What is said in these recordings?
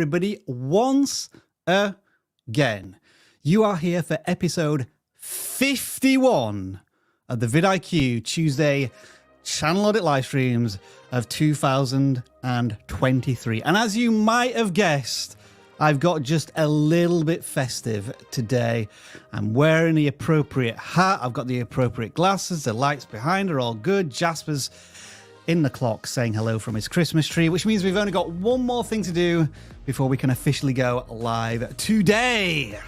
everybody once again. You are here for episode 51 of the vidIQ Tuesday channel audit live streams of 2023. And as you might have guessed, I've got just a little bit festive today. I'm wearing the appropriate hat. I've got the appropriate glasses. The lights behind are all good. Jasper's in the clock saying hello from his Christmas tree, which means we've only got one more thing to do before we can officially go live today.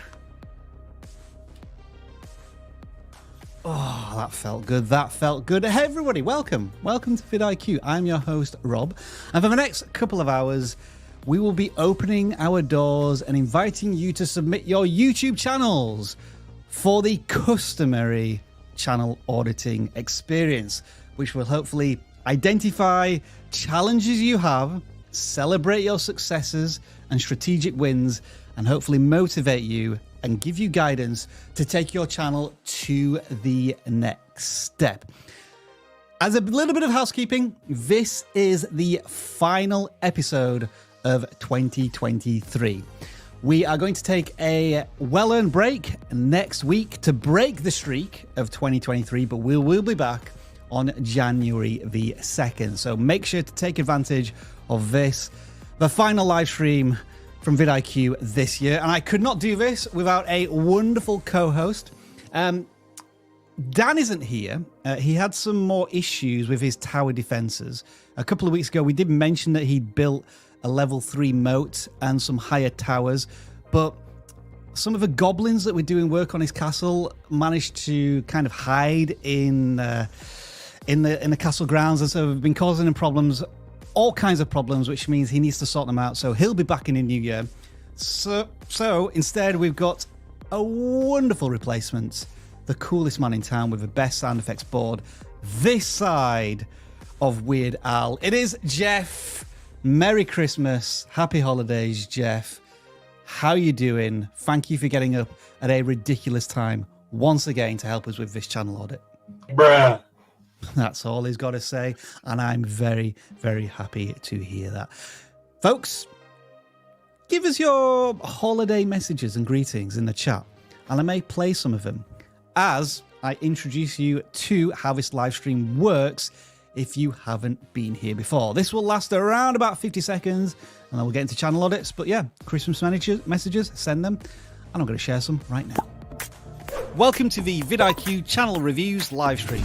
Oh, that felt good. That felt good. Hey, everybody, welcome. Welcome to vidIQ. I'm your host, Rob. And for the next couple of hours, we will be opening our doors and inviting you to submit your YouTube channels for the customary channel auditing experience, which will hopefully identify challenges you have, celebrate your successes and strategic wins, and hopefully motivate you and give you guidance to take your channel to the next step. As a little bit of housekeeping, this is the final episode of 2023. We are going to take a well-earned break next week to break the streak of 2023, but we will be back on January the 2nd. So make sure to take advantage of this, the final live stream from vidIQ this year. And I could not do this without a wonderful co-host. Dan isn't here. He had some more issues with his tower defenses. A couple of weeks ago, we did mention that he'd built a level 3 moat and some higher towers, but some of the goblins that were doing work on his castle managed to kind of hide in the castle grounds, and so we've been causing him problems, all kinds of problems, which means he needs to sort them out. So he'll be back in the new year. So instead, we've got a wonderful replacement, the coolest man in town with the best sound effects board this side of Weird Al. It is Jeff. Merry Christmas, happy holidays, Jeff. How you doing? Thank you for getting up at a ridiculous time once again to help us with this channel audit. Bruh. That's all he's got to say, and I'm very, very happy to hear that. Folks, give us your holiday messages and greetings in the chat, and I may play some of them as I introduce you to how this live stream works if you haven't been here before. This will last around about 50 seconds, and then we'll get into channel audits. But yeah, Christmas messages, send them, and I'm going to share some right now. Welcome to the vidIQ channel reviews live stream.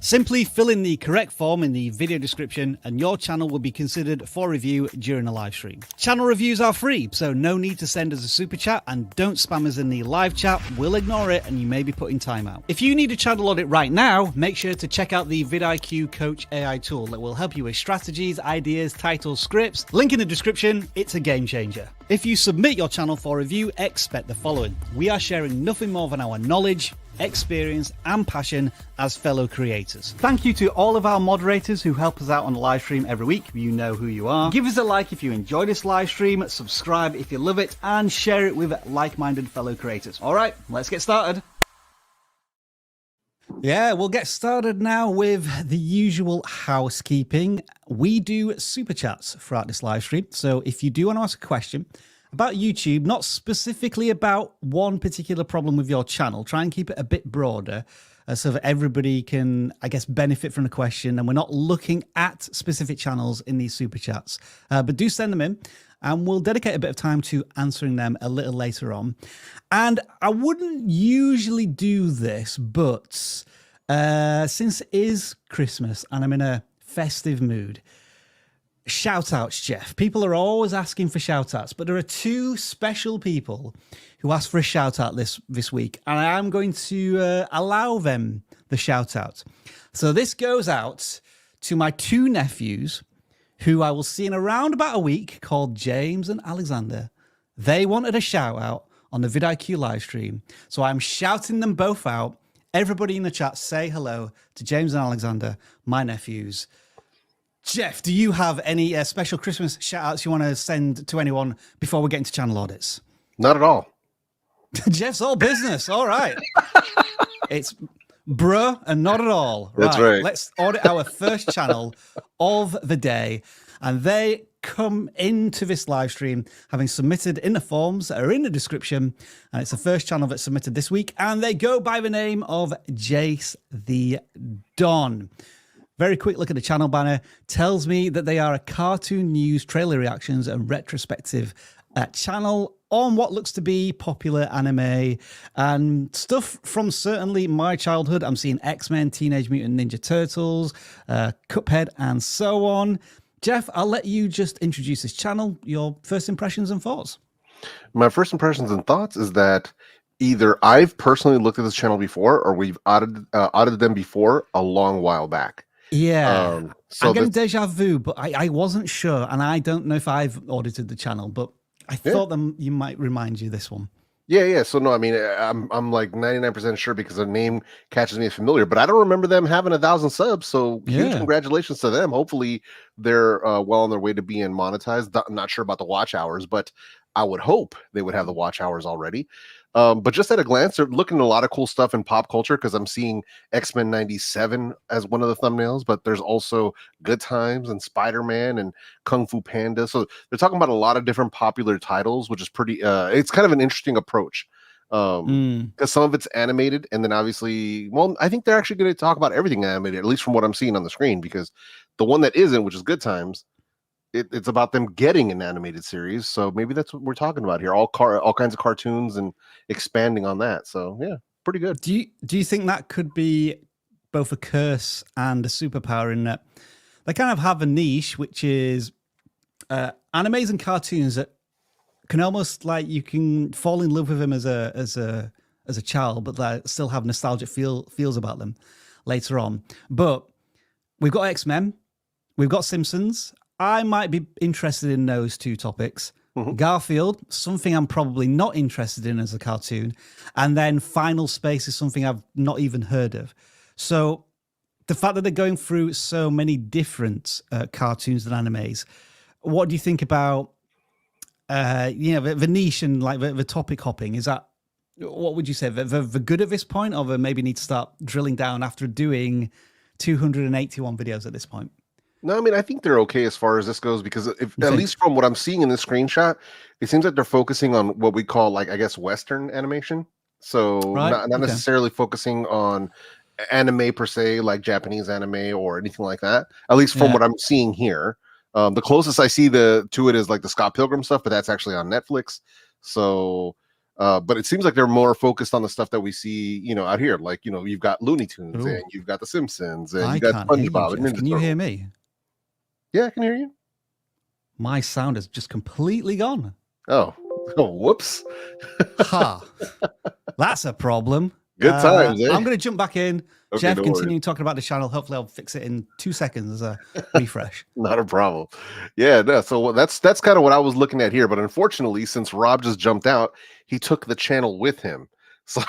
Simply fill in the correct form in the video description and your channel will be considered for review during a live stream. Channel reviews are free, so no need to send us a super chat, and don't spam us in the live chat. We'll ignore it and you may be put in timeout. If you need a channel audit right now, make sure to check out the vidIQ Coach AI tool that will help you with strategies, ideas, titles, scripts. Link in the description. It's a game changer. If you submit your channel for review, expect the following. We are sharing nothing more than our knowledge, experience and passion as fellow creators. Thank you to all of our moderators who help us out on the live stream every week. You know who you are. Give us a like if you enjoy this live stream, subscribe if you love it, and share it with like-minded fellow creators. All right, let's get started. Yeah, we'll get started now with the usual housekeeping. We do super chats throughout this live stream, so if you do want to ask a question about YouTube, not specifically about one particular problem with your channel, try and keep it a bit broader so that everybody can, I guess, benefit from the question, and we're not looking at specific channels in these super chats. But do send them in, and we'll dedicate a bit of time to answering them a little later on. And I wouldn't usually do this, but since it is Christmas and I'm in a festive mood, shout outs, Jeff. People are always asking for shout outs, but there are two special people who asked for a shout out this week, and I am going to allow them the shout out. So this goes out to my two nephews who I will see in around about a week, called James and Alexander. They wanted a shout out on the vidIQ live stream, so I'm shouting them both out. Everybody in the chat, say hello to James and Alexander, my nephews. Jeff, do you have any special Christmas shout-outs you want to send to anyone before we get into channel audits? Not at all. Jeff's all business. All right. It's bruh and not at all. That's right. Let's audit our first channel of the day. And they come into this live stream having submitted in the forms that are in the description. And it's the first channel that submitted this week. And they go by the name of JaceTheDon. Very quick look at the channel banner. Tells me that they are a cartoon news, trailer reactions, and retrospective channel on what looks to be popular anime and stuff from certainly my childhood. I'm seeing X-Men, Teenage Mutant Ninja Turtles, Cuphead, and so on. Jeff, I'll let you just introduce this channel, your first impressions and thoughts. My first impressions and thoughts is that either I've personally looked at this channel before or we've audited them before a long while back. Yeah. So I'm getting deja vu, but I wasn't sure, and I don't know if I've audited the channel, but I thought you might remind you this one. Yeah. So no, I mean, I'm like 99% sure because the name catches me familiar, but I don't remember them having 1,000 subs. So huge congratulations to them. Hopefully they're well on their way to being monetized. I'm not sure about the watch hours, but I would hope they would have the watch hours already. But just at a glance, they're looking at a lot of cool stuff in pop culture because I'm seeing X-Men 97 as one of the thumbnails, but there's also Good Times and Spider-Man and Kung Fu Panda. So they're talking about a lot of different popular titles, which is pretty, it's kind of an interesting approach because some of it's animated. And then obviously, well, I think they're actually going to talk about everything animated, at least from what I'm seeing on the screen, because the one that isn't, which is Good Times, it's about them getting an animated series, so maybe that's what we're talking about here. All kinds of cartoons and expanding on that. So yeah, pretty good. Do you think that could be both a curse and a superpower in that they kind of have a niche, which is animes and cartoons that can almost like you can fall in love with them as a child, but that still have nostalgic feels about them later on. But we've got X-Men, we've got Simpsons. I might be interested in those two topics. Garfield, something I'm probably not interested in as a cartoon. And then Final Space is something I've not even heard of. So the fact that they're going through so many different cartoons and animes, what do you think about, the niche and like the topic hopping? Is that, what would you say, they're good at this point, or they maybe need to start drilling down after doing 281 videos at this point? No, I mean, I think they're okay as far as this goes, because at least from what I'm seeing in this screenshot, it seems like they're focusing on what we call, like, I guess, Western animation. So not necessarily focusing on anime per se, like Japanese anime or anything like that, at least from what I'm seeing here. The closest I see to it is like the Scott Pilgrim stuff, but that's actually on Netflix. So, but it seems like they're more focused on the stuff that we see, out here. Like, you've got Looney Tunes and you've got The Simpsons and you got SpongeBob. Can you hear me? Yeah, I can hear you. My sound is just completely gone. Oh, whoops. That's a problem. Good times, eh? I'm going to jump back in. Okay, Jeff, continue talking about the channel. Hopefully I'll fix it in 2 seconds as a refresh. Not a problem. Yeah, no, so that's kind of what I was looking at here. But unfortunately, since Rob just jumped out, he took the channel with him. So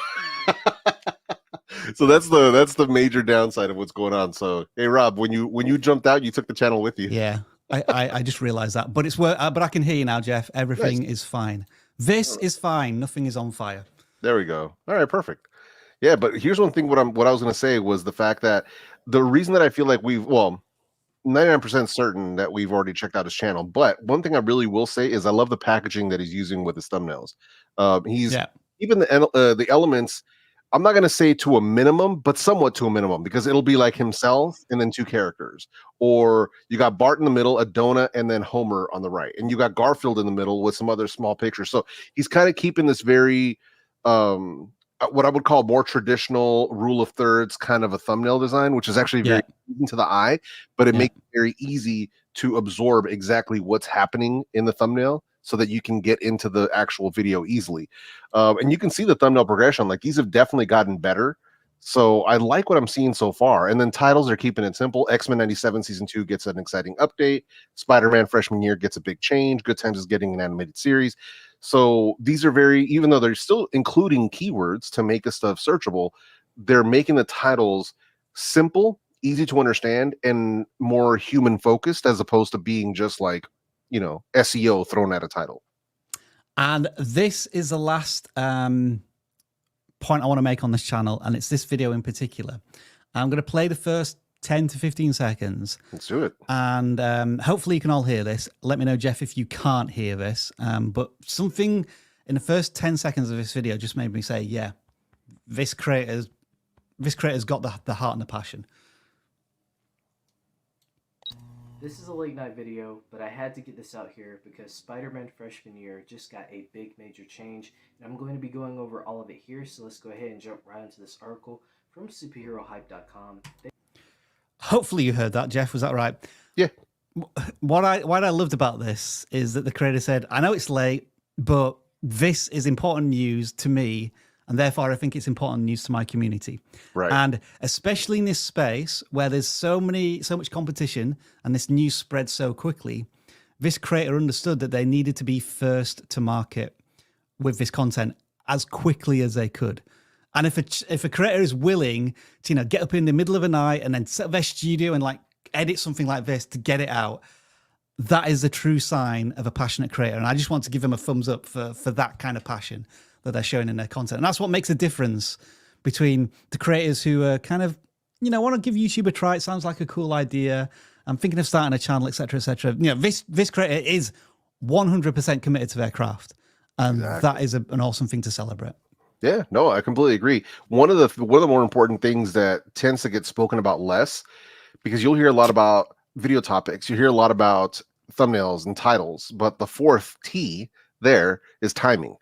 so that's the major downside of what's going on. So hey, Rob, when you jumped out, you took the channel with you. Yeah, I just realized that, but it's but I can hear you now, Jeff. Everything is fine. This is fine. Nothing is on fire. There we go. All right, perfect. Yeah, but here's one thing. What I was going to say was the fact that the reason that I feel like 99% certain that we've already checked out his channel. But one thing I really will say is I love the packaging that he's using with his thumbnails. Even the elements, I'm not going to say to a minimum, but somewhat to a minimum, because it'll be like himself and then two characters. Or you got Bart in the middle, Adona, and then Homer on the right. And you got Garfield in the middle with some other small pictures. So he's kind of keeping this very, what I would call more traditional rule of thirds kind of a thumbnail design, which is actually very easy to the eye, but it makes it very easy to absorb exactly what's happening in the thumbnail, so that you can get into the actual video easily. And you can see the thumbnail progression. Like, these have definitely gotten better. So I like what I'm seeing so far. And then titles are keeping it simple. X-Men 97 Season 2 gets an exciting update. Spider-Man Freshman Year gets a big change. Good Times is getting an animated series. So these are very, even though they're still including keywords to make this stuff searchable, they're making the titles simple, easy to understand, and more human focused, as opposed to being just like, SEO thrown at a title. And this is the last point I want to make on this channel, and it's this video in particular. I'm going to play the first 10 to 15 seconds. Let's do it. And hopefully you can all hear this. Let me know, Jeff, if you can't hear this. But something in the first 10 seconds of this video just made me say, yeah, this creator's got the heart and the passion. This is a late night video, but I had to get this out here because Spider-Man freshman year just got a big major change, and I'm going to be going over all of it here, so let's go ahead and jump right into this article from superherohype.com. Hopefully you heard that, Jeff. Was that right? Yeah. What I loved about this is that the creator said, I know it's late, but this is important news to me, and therefore I think it's important news to my community. Right. And especially in this space where there's so much competition and this news spreads so quickly, this creator understood that they needed to be first to market with this content as quickly as they could. And if a creator is willing to, you know, get up in the middle of a night and then set up their studio and like edit something like this to get it out, that is a true sign of a passionate creator. And I just want to give them a thumbs up for that kind of passion that they're showing in their content. And that's what makes a difference between the creators who are kind of, you know, want to give YouTube a try. It sounds like a cool idea. I'm thinking of starting a channel, etc., etc. You know, this creator is 100% committed to their craft. And that is an awesome thing to celebrate. Yeah, no, I completely agree. One of the more important things that tends to get spoken about less, because you'll hear a lot about video topics, you hear a lot about thumbnails and titles, but the fourth T there is timing.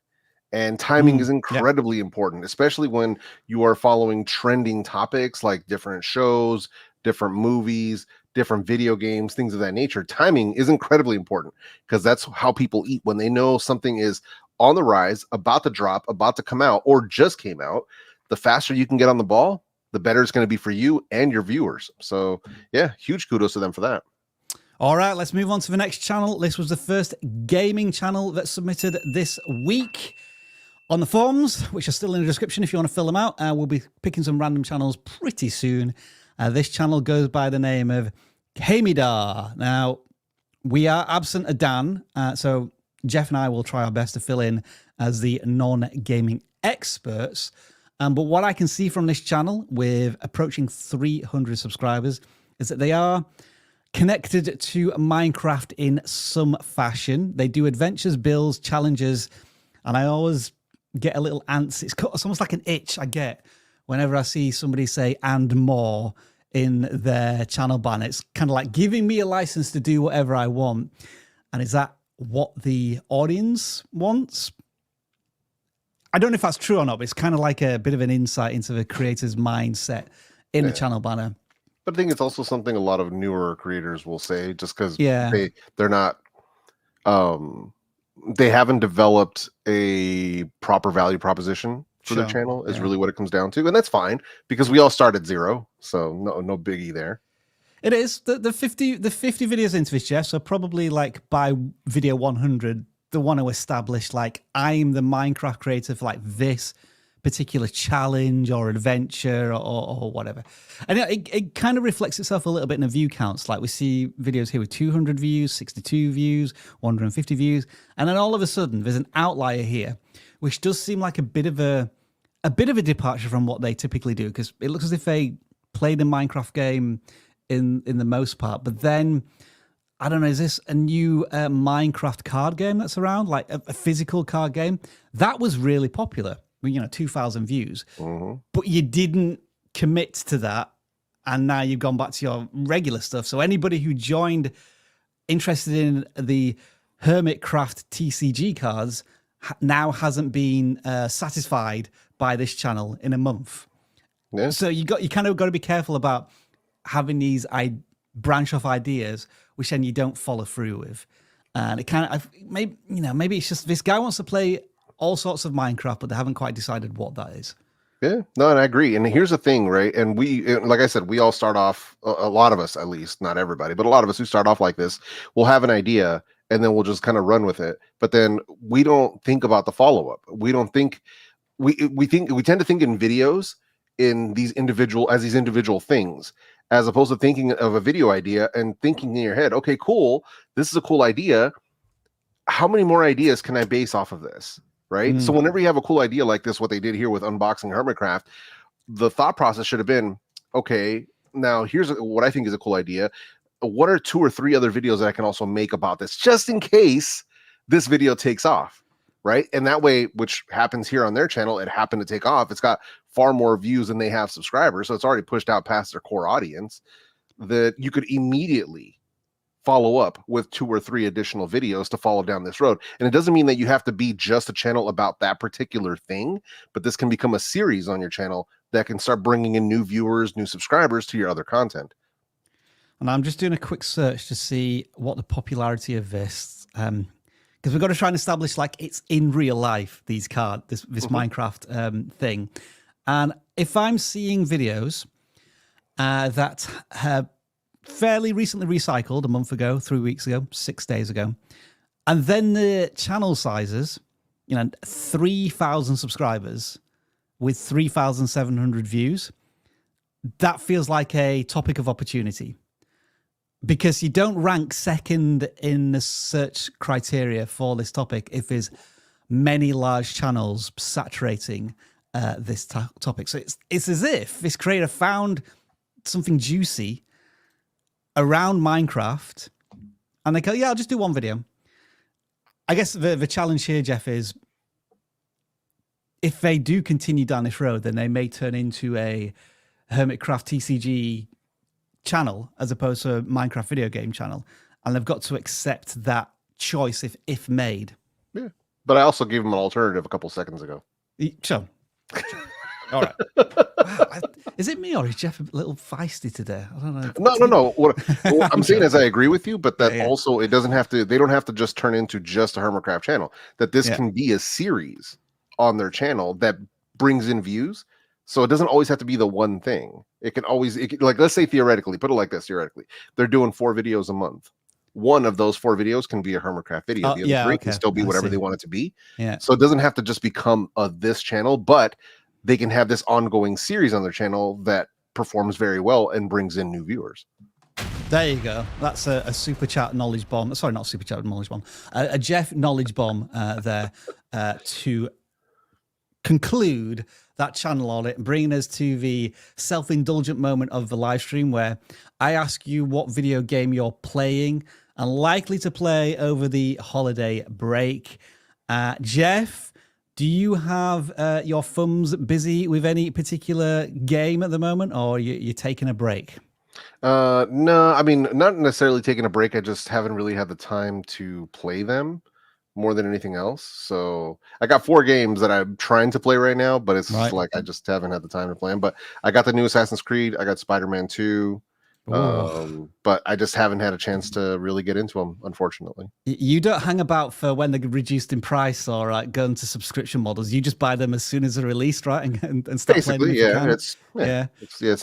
And timing is incredibly important, especially when you are following trending topics like different shows, different movies, different video games, things of that nature. Timing is incredibly important because that's how people eat. When they know something is on the rise, about to drop, about to come out, or just came out, the faster you can get on the ball, the better it's going to be for you and your viewers. So yeah, huge kudos to them for that. All right, let's move on to the next channel. This was the first gaming channel that submitted this week on the forums, which are still in the description if you want to fill them out. We'll be picking some random channels pretty soon. This channel goes by the name of Kaimedar. Now, we are absent a Dan, so Jeff and I will try our best to fill in as the non-gaming experts. But what I can see from this channel with approaching 300 subscribers is that they are connected to Minecraft in some fashion. They do adventures, builds, challenges, and I always get a little ants. It's almost like an itch I get whenever I see somebody say "and more" in their channel banner. It's kind of like giving me a license to do whatever I want. And is that what the audience wants? I don't know if that's true or not, but it's kind of like a bit of an insight into the creator's mindset in the channel banner. But I think it's also something a lot of newer creators will say, just because they're not they haven't developed a proper value proposition for their channel is really what it comes down to. And that's fine because we all start at zero. So no biggie there. It is the 50 videos into this, Jeff. So probably like by video 100, they want to establish like I'm the Minecraft creator for like this particular challenge or adventure or whatever. And it kind of reflects itself a little bit in the view counts. Like we see videos here with 200 views, 62 views, 150 views. And then all of a sudden there's an outlier here, which does seem like a bit of a departure from what they typically do. Because it looks as if they played a Minecraft game in the most part. But then, I don't know, is this a new Minecraft card game that's around? Like a physical card game? That was really popular. You know, 2,000 views, but you didn't commit to that. And now you've gone back to your regular stuff. So anybody who joined interested in the Hermitcraft TCG cards now hasn't been satisfied by this channel in a month. Yeah. So you kind of got to be careful about having these branch off ideas, which then you don't follow through with. And it kind of, maybe it's just this guy wants to play all sorts of Minecraft, but they haven't quite decided what that is. Yeah, no, and I agree. And here's the thing, right? And like I said, we all start off, a lot of us at least, not everybody, but a lot of us who start off like this, we'll have an idea and then we'll just kind of run with it. But then we don't think about the follow-up. We don't think, we tend to think in videos in these individual things, as opposed to thinking of a video idea and thinking in your head, okay, cool, this is a cool idea. How many more ideas can I base off of this? Right. So whenever you have a cool idea like this, what they did here with unboxing Hermitcraft, the thought process should have been, okay, now here's what I think is a cool idea. What are 2 or 3 other videos that I can also make about this, just in case this video takes off, right? And that way, which happens here on their channel, it happened to take off. It's got far more views than they have subscribers, so it's already pushed out past their core audience. That you could immediately follow up with 2 or 3 additional videos to follow down this road. And it doesn't mean that you have to be just a channel about that particular thing, but this can become a series on your channel that can start bringing in new viewers, new subscribers to your other content. And I'm just doing a quick search to see what the popularity of this, because we've got to try and establish like it's in real life, these cards, this Minecraft thing. And if I'm seeing videos that have fairly recently recycled, a month ago, 3 weeks ago, 6 days ago, and then the channel sizes, 3,000 subscribers with 3,700 views, that feels like a topic of opportunity. Because you don't rank second in the search criteria for this topic if there's many large channels saturating this topic. So it's as if this creator found something juicy around Minecraft, and they go, yeah, I'll just do one video. I guess the challenge here, Jeff, is if they do continue down this road, then they may turn into a Hermitcraft TCG channel as opposed to a Minecraft video game channel, and they've got to accept that choice if made. Yeah, but I also gave them an alternative a couple seconds ago. Sure. All right. Wow, is it me or is Jeff a little feisty today? I don't know. No. What I'm saying is I agree with you, but that also it doesn't have to. They don't have to just turn into just a Hermitcraft channel. That this can be a series on their channel that brings in views. So it doesn't always have to be the one thing. It can always, like, let's say theoretically, put it like this, theoretically, they're doing 4 videos a month. One of those 4 videos can be a Hermitcraft video. The other 3 can still be whatever they want it to be. Yeah. So it doesn't have to just become this channel, but they can have this ongoing series on their channel that performs very well and brings in new viewers. There you go. That's a super chat knowledge bomb. Sorry, not super chat knowledge bomb. A Jeff knowledge bomb there to conclude that channel audit, bringing us to the self-indulgent moment of the live stream where I ask you what video game you're playing and likely to play over the holiday break. Jeff, do you have your thumbs busy with any particular game at the moment, or you're taking a break? No, I mean, not necessarily taking a break. I just haven't really had the time to play them more than anything else. So I got 4 games that I'm trying to play right now, but it's like I just haven't had the time to play them. But I got the new Assassin's Creed, I got Spider-Man 2, but I just haven't had a chance to really get into them, unfortunately. You don't hang about for when they're reduced in price or go into subscription models. You just buy them as soon as they're released, right? And start basically, playing them it's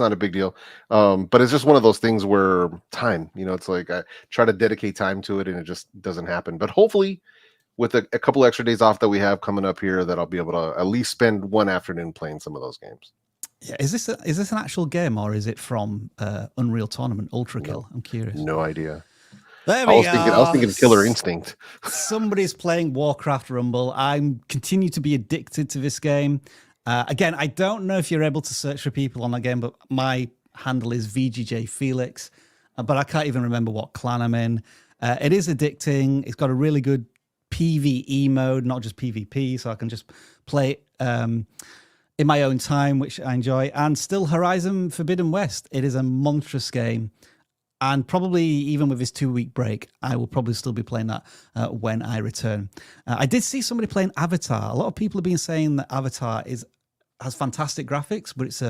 not a big deal. But it's just one of those things where time, it's like I try to dedicate time to it and it just doesn't happen. But hopefully, with a couple extra days off that we have coming up here, that I'll be able to at least spend one afternoon playing some of those games. Yeah, is this an actual game or is it from Unreal Tournament Ultra Kill? I'm curious. No idea. There we go. I was thinking Killer Instinct. Somebody's playing Warcraft Rumble. I'm continue to be addicted to this game. Again, I don't know if you're able to search for people on that game, but my handle is VGJ Felix. But I can't even remember what clan I'm in. It is addicting. It's got a really good PvE mode, not just PvP, so I can just play in my own time, which I enjoy. And still Horizon Forbidden West. It is a monstrous game. And probably even with this 2-week break, I will probably still be playing that when I return. I did see somebody playing Avatar. A lot of people have been saying that Avatar has fantastic graphics, but it's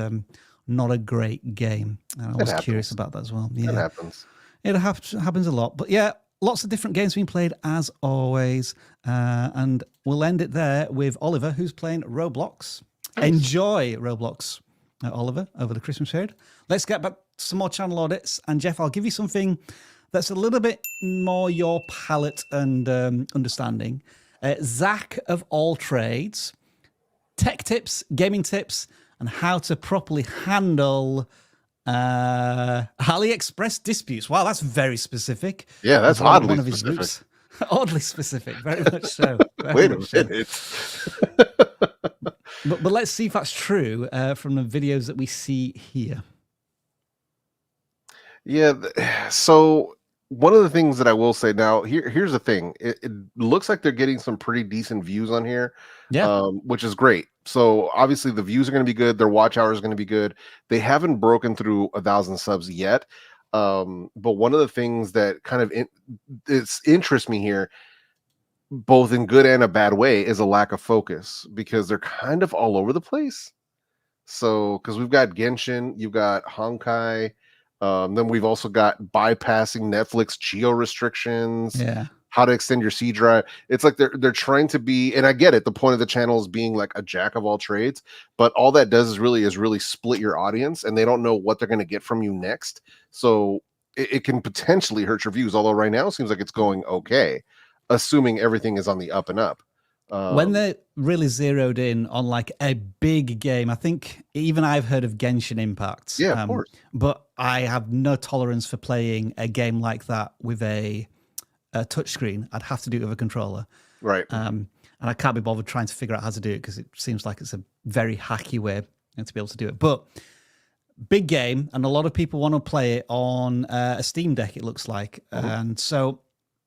not a great game. And I was curious about that as well. Yeah, it happens. It happens a lot. But yeah, lots of different games being played as always. And we'll end it there with Oliver, who's playing Roblox. Nice. Enjoy Roblox, Oliver, over the Christmas period. Let's get back to some more channel audits. And Jeff, I'll give you something that's a little bit more your palette and understanding. ZhakOfAllTrades, tech tips, gaming tips, and how to properly handle AliExpress disputes. Wow, that's very specific. Yeah, that's oddly specific. Oddly specific, very much so. Wait a minute. But let's see if that's true from the videos that we see here. Yeah. So one of the things that I will say now, here's the thing. It looks like they're getting some pretty decent views on here, Yeah. which is great. So obviously the views are going to be good. Their watch hour is going to be good. They haven't broken through 1,000 subs yet. But one of the things that kind of interests me here, both in good and a bad way, is a lack of focus because they're kind of all over the place. So, because we've got Genshin, you've got Honkai, then we've also got bypassing Netflix geo restrictions, Yeah. how to extend your C drive. It's like they're trying to be, and I get it. The point of the channel is being like a jack of all trades, but all that does is really split your audience, and they don't know what they're going to get from you next. So it can potentially hurt your views. Although right now it seems like it's going okay, assuming everything is on the up and up. When they're really zeroed in on like a big game, I think even I've heard of Genshin Impact. Yeah, of course. But I have no tolerance for playing a game like that with a touchscreen. I'd have to do it with a controller. Right. And I can't be bothered trying to figure out how to do it because it seems like it's a very hacky way to be able to do it. But big game, and a lot of people want to play it on a Steam Deck, it looks like. And so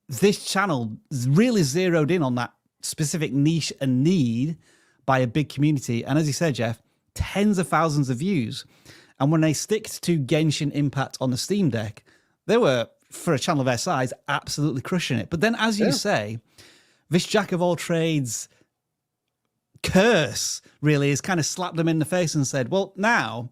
this channel is really zeroed in on that specific niche and need by a big community. And as you said, Jeff, tens of thousands of views. And when they sticked to Genshin Impact on the Steam Deck, they were, for a channel of their size, absolutely crushing it. But then, as you say, this jack of all trades curse really has kind of slapped them in the face and said, well, now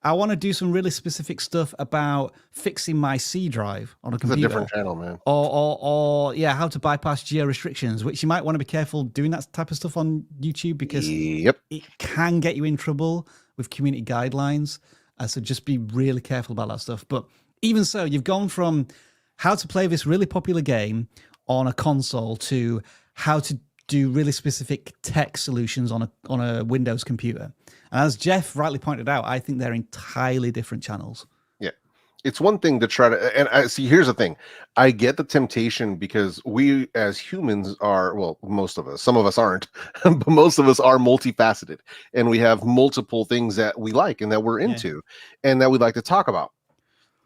I want to do some really specific stuff about fixing my C drive on a computer. It's a different channel, man. Or yeah, how to bypass geo restrictions, which you might want to be careful doing that type of stuff on YouTube because it can get you in trouble with community guidelines. So just be really careful about that stuff. But even so, you've gone from how to play this really popular game on a console to how to do really specific tech solutions on a Windows computer. And as Jeff rightly pointed out, I think they're entirely different channels. Yeah. It's one thing to try to, and I see, here's the thing. I get the temptation because we as humans are, well, most of us, some of us aren't, but most of us are multifaceted and we have multiple things that we like and that we're into and that we like to talk about.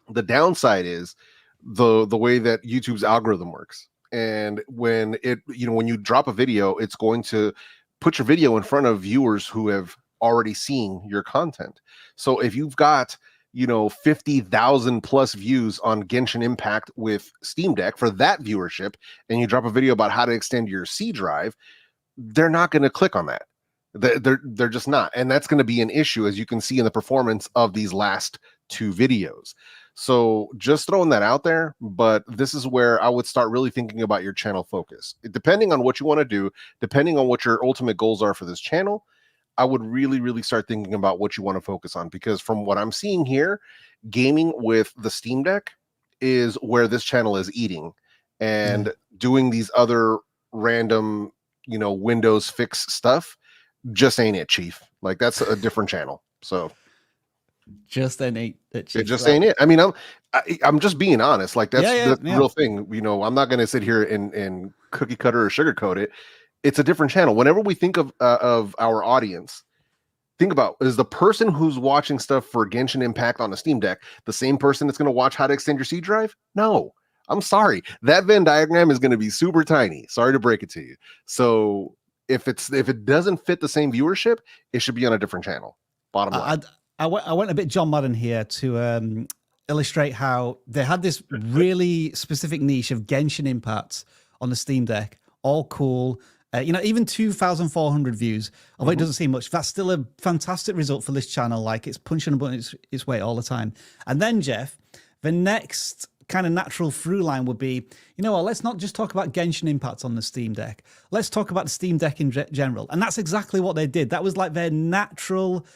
The downside is the way that YouTube's algorithm works. And when when you drop a video, it's going to put your video in front of viewers who have already seen your content. So if you've got 50,000 plus views on Genshin Impact with Steam Deck for that viewership, and you drop a video about how to extend your C drive, they're not going to click on that. They're just not, and that's going to be an issue, as you can see in the performance of these last two videos. So just throwing that out there, but this is where I would start really thinking about your channel focus. Depending on what you want to do, depending on what your ultimate goals are for this channel, I would really start thinking about what you want to focus on, because from what I'm seeing here, gaming with the Steam Deck is where this channel is eating, and doing these other random, Windows fix stuff just ain't it, Chief. Like, that's a different channel. So just ain't it, Chief. It just ain't it. I mean, I'm just being honest. Like, that's the real thing. I'm not going to sit here and cookie cutter or sugarcoat it. It's a different channel. Whenever we think of our audience, think about, is the person who's watching stuff for Genshin Impact on the Steam Deck the same person that's going to watch how to extend your C drive? No, I'm sorry. That Venn diagram is going to be super tiny. Sorry to break it to you. So if it doesn't fit the same viewership, it should be on a different channel. Bottom line. I went a bit John Madden here to illustrate how they had this really specific niche of Genshin Impact on the Steam Deck. All cool. Even 2,400 views, although it doesn't seem much, that's still a fantastic result for this channel. Like, it's punching a button its weight all the time. And then, Jeff, the next kind of natural through line would be, let's not just talk about Genshin Impact on the Steam Deck. Let's talk about the Steam Deck in general. And that's exactly what they did. That was like their natural,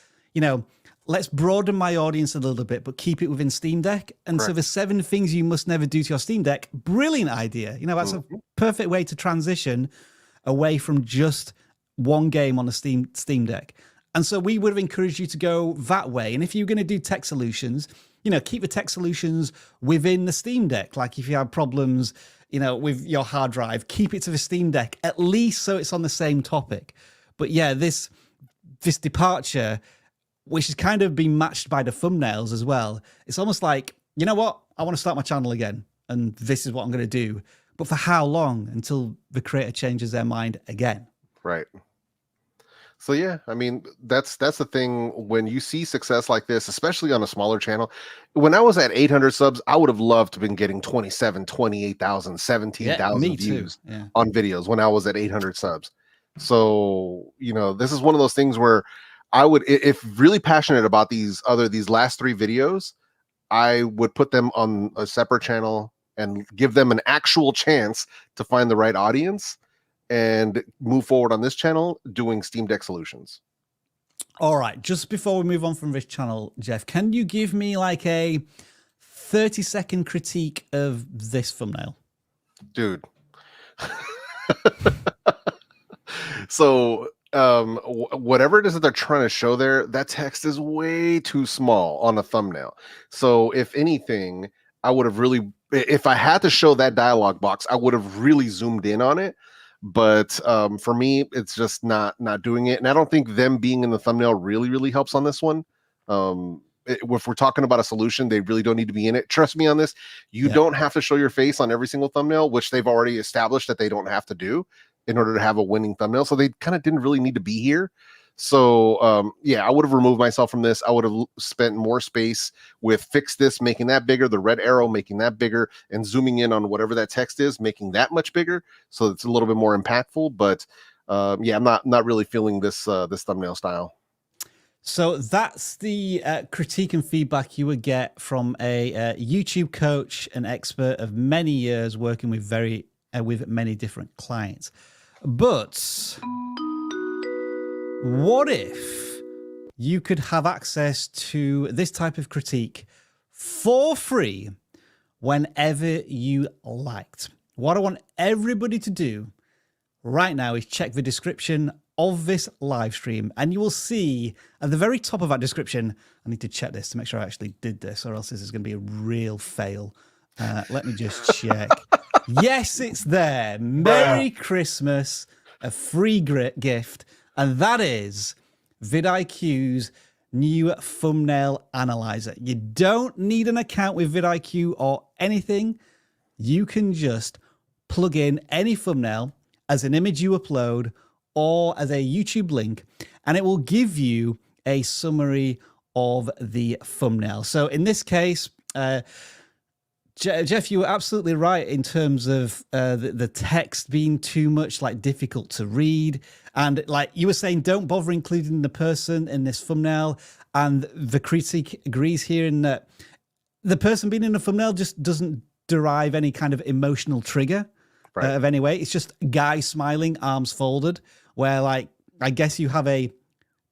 let's broaden my audience a little bit, but keep it within Steam Deck. And Correct. So the 7 things you must never do to your Steam Deck, brilliant idea. That's a perfect way to transition away from just one game on the Steam Deck. And so we would have encouraged you to go that way. And if you're going to do tech solutions, keep the tech solutions within the Steam Deck. Like, if you have problems, with your hard drive, keep it to the Steam Deck, at least so it's on the same topic. But yeah, this departure, which has kind of been matched by the thumbnails as well, it's almost like you know what? I want to start my channel again, and this is what I'm going to do. But for how long until the creator changes their mind again? Right. So yeah, I mean, that's the thing when you see success like this, especially on a smaller channel. When I was at 800 subs, I would have loved to have been getting 27, 28,000, 17,000 views on videos when I was at 800 subs. So, you know, this is one of those things where I would, if really passionate about these last 3 videos, I would put them on a separate channel and give them an actual chance to find the right audience and move forward on this channel doing Steam Deck solutions. All right. Just before we move on from this channel, Jeff, can you give me like a 30-second critique of this thumbnail? Dude. So whatever it is that they're trying to show there, that text is way too small on a thumbnail. So if anything, I would have really, if I had to show that dialogue box, I would have really zoomed in on it. But for me, it's just not doing it. And I don't think them being in the thumbnail really helps on this one. If we're talking about a solution, they really don't need to be in it. Trust me on this. You don't have to show your face on every single thumbnail, which they've already established that they don't have to do in order to have a winning thumbnail. So they kind of didn't really need to be here. So yeah, I would have removed myself from this. I would have spent more space with fix this, making that bigger, the red arrow, making that bigger, and zooming in on whatever that text is, making that much bigger. So it's a little bit more impactful. But yeah, I'm not really feeling this this thumbnail style. So that's the critique and feedback you would get from a YouTube coach, an expert of many years working with with many different clients. But what if you could have access to this type of critique for free whenever you liked? What I want everybody to do right now is check the description of this live stream, and you will see at the very top of that description, I need to check this to make sure I actually did this, or else this is going to be a real fail. Let me just check. Yes, it's there. Merry Christmas, a free gift. And that is vidIQ's new thumbnail analyzer. You don't need an account with vidIQ or anything. You can just plug in any thumbnail as an image you upload or as a YouTube link, and it will give you a summary of the thumbnail. So in this case, Jeff, you were absolutely right in terms of the text being too much, like difficult to read. And like you were saying, don't bother including the person in this thumbnail. And the critique agrees here in that the person being in the thumbnail just doesn't derive any kind of emotional trigger of any way. It's just guy smiling, arms folded, where like, I guess you have a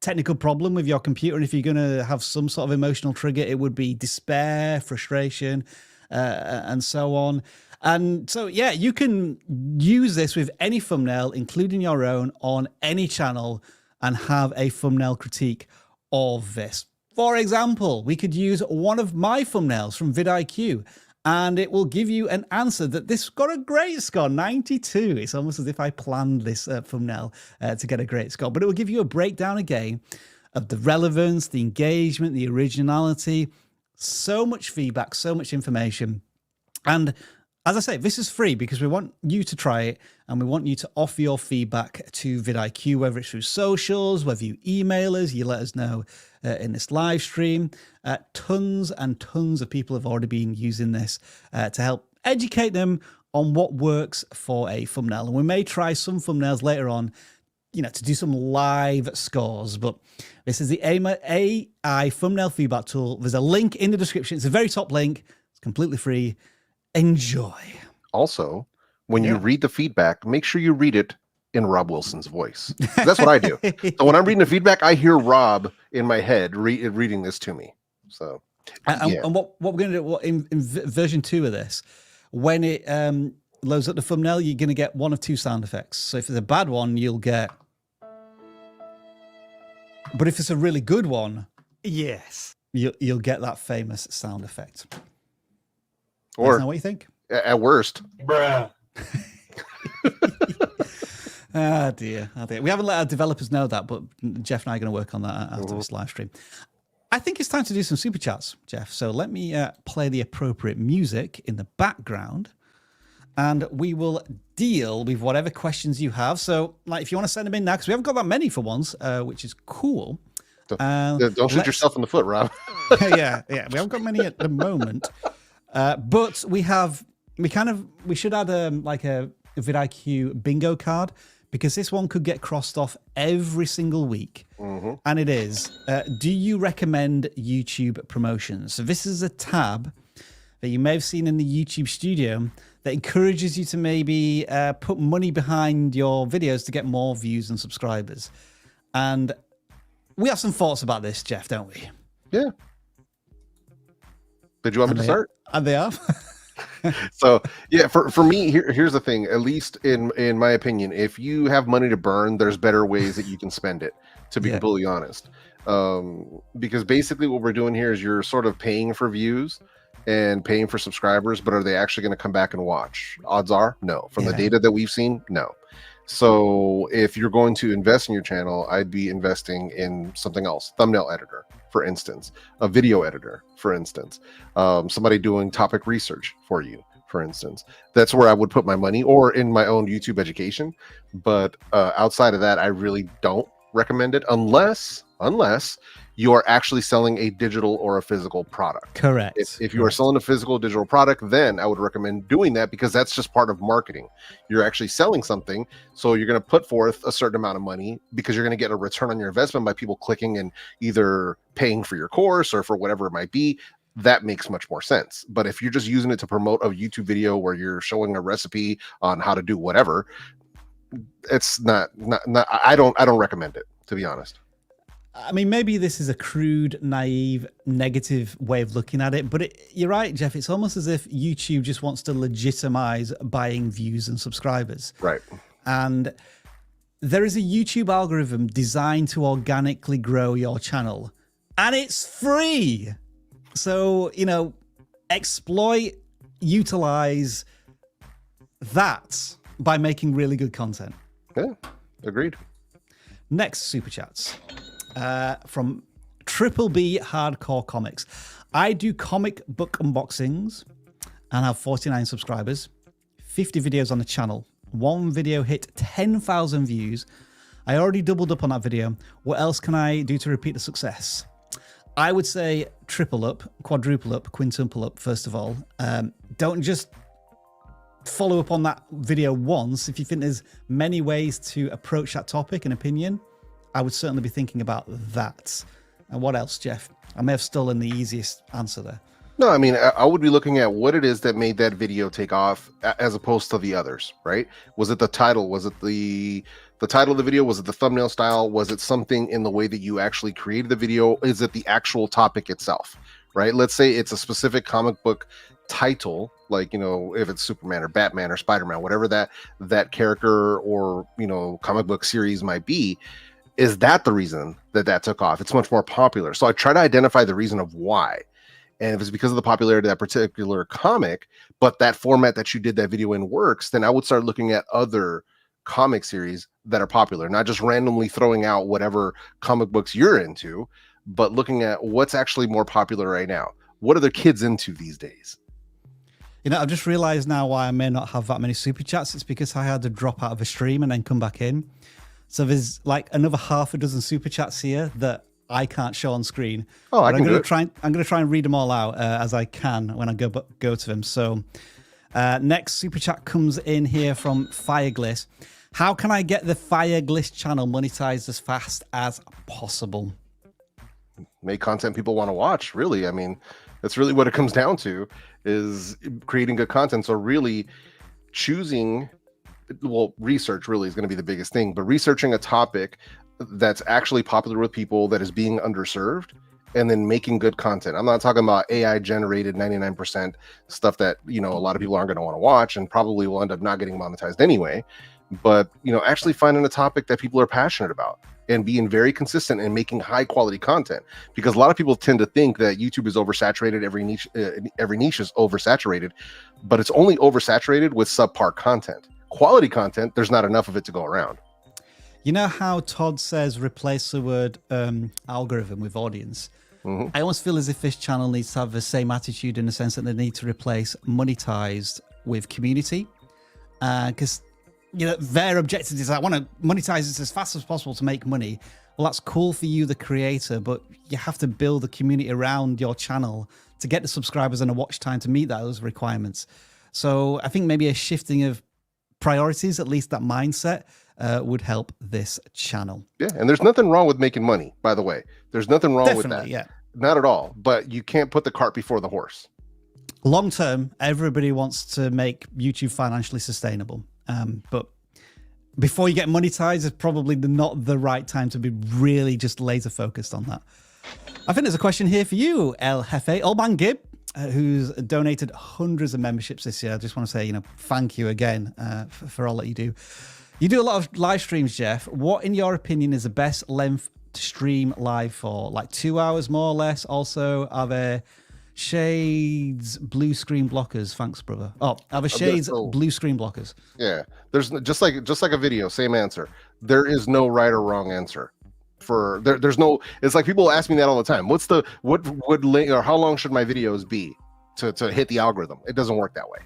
technical problem with your computer. And if you're going to have some sort of emotional trigger, it would be despair, frustration, and so on. And so, yeah, you can use this with any thumbnail, including your own, on any channel and have a thumbnail critique of this. For example, we could use one of my thumbnails from vidIQ, and it will give you an answer that this got a great score, 92. It's almost as if I planned this thumbnail to get a great score, but it will give you a breakdown again of the relevance, the engagement, the originality, so much feedback, so much information. And as I say, this is free because we want you to try it and we want you to offer your feedback to vidIQ, whether it's through socials, whether you email us, you let us know in this live stream. Tons and tons of people have already been using this to help educate them on what works for a thumbnail. And we may try some thumbnails later on, you know, to do some live scores, but this is the AI thumbnail feedback tool. There's a link in the description. It's a very top link. It's completely free. Enjoy. Also, when you read the feedback, make sure you read it in Rob Wilson's voice. That's what I do. So when I'm reading the feedback, I hear Rob in my head reading this to me. So, and what we're going to do in version 2 of this, when it loads up the thumbnail, you're going to get one of 2 sound effects. So if it's a bad one, you'll get. But if it's a really good one, yes, you'll get that famous sound effect. Or isn't that what you think? At worst, bruh. Oh dear. We haven't let our developers know that, but Jeff and I are going to work on that after this live stream. I think it's time to do some super chats, Jeff. So let me play the appropriate music in the background, and we will deal with whatever questions you have. So, like, if you want to send them in now, because we haven't got that many for once, which is cool. Don't shoot yourself in the foot, Rob. yeah, we haven't got many at the moment, but we should add like a vidIQ bingo card, because this one could get crossed off every single week. And it is, do you recommend YouTube promotions? So this is a tab that you may have seen in the YouTube studio that encourages you to maybe put money behind your videos to get more views and subscribers. And we have some thoughts about this, Jeff, don't we? Yeah. Did you want me to start? And they are. So yeah, for me, here's the thing. At least in my opinion, if you have money to burn, there's better ways that you can spend it. To be completely honest, because basically what we're doing here is you're sort of paying for views and paying for subscribers, but are they actually going to come back and watch? Odds are no. From the data that we've seen, no. So if you're going to invest in your channel, I'd be investing in something else. Thumbnail editor, for instance, a video editor, for instance, somebody doing topic research for you, for instance. That's where I would put my money, or in my own YouTube education. But outside of that, I really don't recommend it unless you are actually selling a digital or a physical product. Correct. If you are selling a physical digital product, then I would recommend doing that, because that's just part of marketing. You're actually selling something, so you're going to put forth a certain amount of money because you're going to get a return on your investment by people clicking and either paying for your course or for whatever it might be. That makes much more sense. But if you're just using it to promote a YouTube video where you're showing a recipe on how to do whatever, it's not I don't recommend it, to be honest. I mean, maybe this is a crude, naive, negative way of looking at it, but you're right, Jeff. It's almost as if YouTube just wants to legitimize buying views and subscribers. Right. And there is a YouTube algorithm designed to organically grow your channel, and it's free. So, you know, exploit, utilize that by making really good content. Yeah, agreed. Next super chats. From Triple B Hardcore Comics. I do comic book unboxings and have 49 subscribers, 50 videos on the channel. One video hit 10,000 views. I already doubled up on that video. What else can I do to repeat the success? I would say triple up, quadruple up, quintuple up, first of all. Don't just follow up on that video once. If you think there's many ways to approach that topic and opinion, I would certainly be thinking about that. And what else, Jeff? I may have stolen the easiest answer there. No, I mean, I would be looking at what it is that made that video take off as opposed to the others, right? Was it the title? Was it the title of the video? Was it the thumbnail style? Was it something in the way that you actually created the video? Is it the actual topic itself, right? Let's say it's a specific comic book title, like, you know, if it's Superman or Batman or Spider-Man, whatever that character or, you know, comic book series might be. Is that the reason that took off? It's much more popular. So I try to identify the reason of why. And if it's because of the popularity of that particular comic, but that format that you did that video in works, then I would start looking at other comic series that are popular, not just randomly throwing out whatever comic books you're into, but looking at what's actually more popular right now. What are the kids into these days? You know, I've just realized now why I may not have that many super chats. It's because I had to drop out of a stream and then come back in. So there's like another half a dozen super chats here that I can't show on screen. Oh, I'm going to try and read them all out as I can when I go to them. So next super chat comes in here from Firegliss. How can I get the Firegliss channel monetized as fast as possible? Make content people want to watch, really. I mean, that's really what it comes down to, is creating good content. So really choosing, well, research really is going to be the biggest thing, but researching a topic that's actually popular with people, that is being underserved, and then making good content. I'm not talking about AI generated 99% stuff that, you know, a lot of people aren't going to want to watch and probably will end up not getting monetized anyway. But, you know, actually finding a topic that people are passionate about and being very consistent and making high quality content, because a lot of people tend to think that YouTube is oversaturated. Every niche is oversaturated, but it's only oversaturated with subpar content. Quality content, there's not enough of it to go around. You know how Todd says replace the word algorithm with audience? I almost feel as if this channel needs to have the same attitude in the sense that they need to replace monetized with community. Because, you know, their objective is I want to monetize this as fast as possible to make money. Well, that's cool for you, the creator, but you have to build a community around your channel to get the subscribers and a watch time to meet those requirements. So I think maybe a shifting of priorities, at least that mindset, would help this channel. Yeah, and there's nothing wrong with making money, by the way. There's nothing wrong with that. Yeah. Not at all. But you can't put the cart before the horse. Long term, everybody wants to make YouTube financially sustainable. But before you get monetized, it's probably not the right time to be really just laser focused on that. I think there's a question here for you, El Jefe, Old Man Gib, who's donated hundreds of memberships this year. I just want to say, you know, thank you again for all that you do. You do a lot of live streams, Jeff. What, in your opinion, is the best length to stream live for? Like 2 hours, more or less? Also, are there shades blue screen blockers? Thanks, brother. Oh, are there shades blue screen blockers? Yeah, there's just like a video, same answer. There is no right or wrong answer. There's no. It's like people ask me that all the time. What would link, or how long should my videos be to hit the algorithm? It doesn't work that way.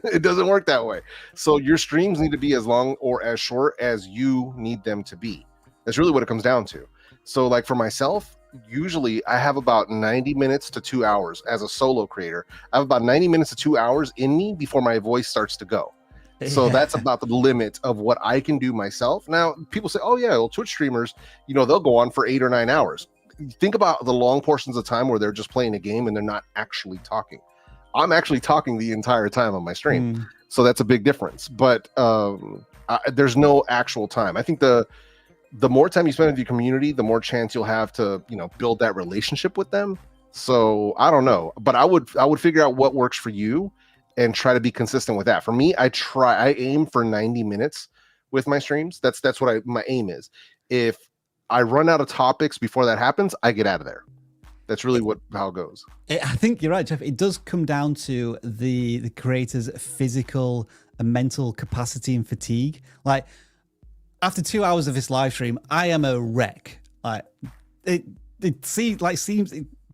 It doesn't work that way. So your streams need to be as long or as short as you need them to be. That's really what it comes down to. So like for myself, usually I have about 90 minutes to 2 hours as a solo creator. I have about 90 minutes to 2 hours in me before my voice starts to go. So that's about the limit of what I can do myself. Now, people say, oh yeah, well, Twitch streamers, you know, they'll go on for 8 or 9 hours. Think about the long portions of time where they're just playing a game and they're not actually talking. I'm actually talking the entire time on my stream. So that's a big difference. But there's no actual time. I think the more time you spend with your community, the more chance you'll have to, you know, build that relationship with them. So I don't know, but I would figure out what works for you and try to be consistent with that. For me, I aim for 90 minutes with my streams. That's what my aim is. If I run out of topics before that happens, I get out of there. That's really how it goes. I think you're right, Jeff. It does come down to the creator's physical and mental capacity and fatigue. Like after 2 hours of this live stream, I am a wreck. Like it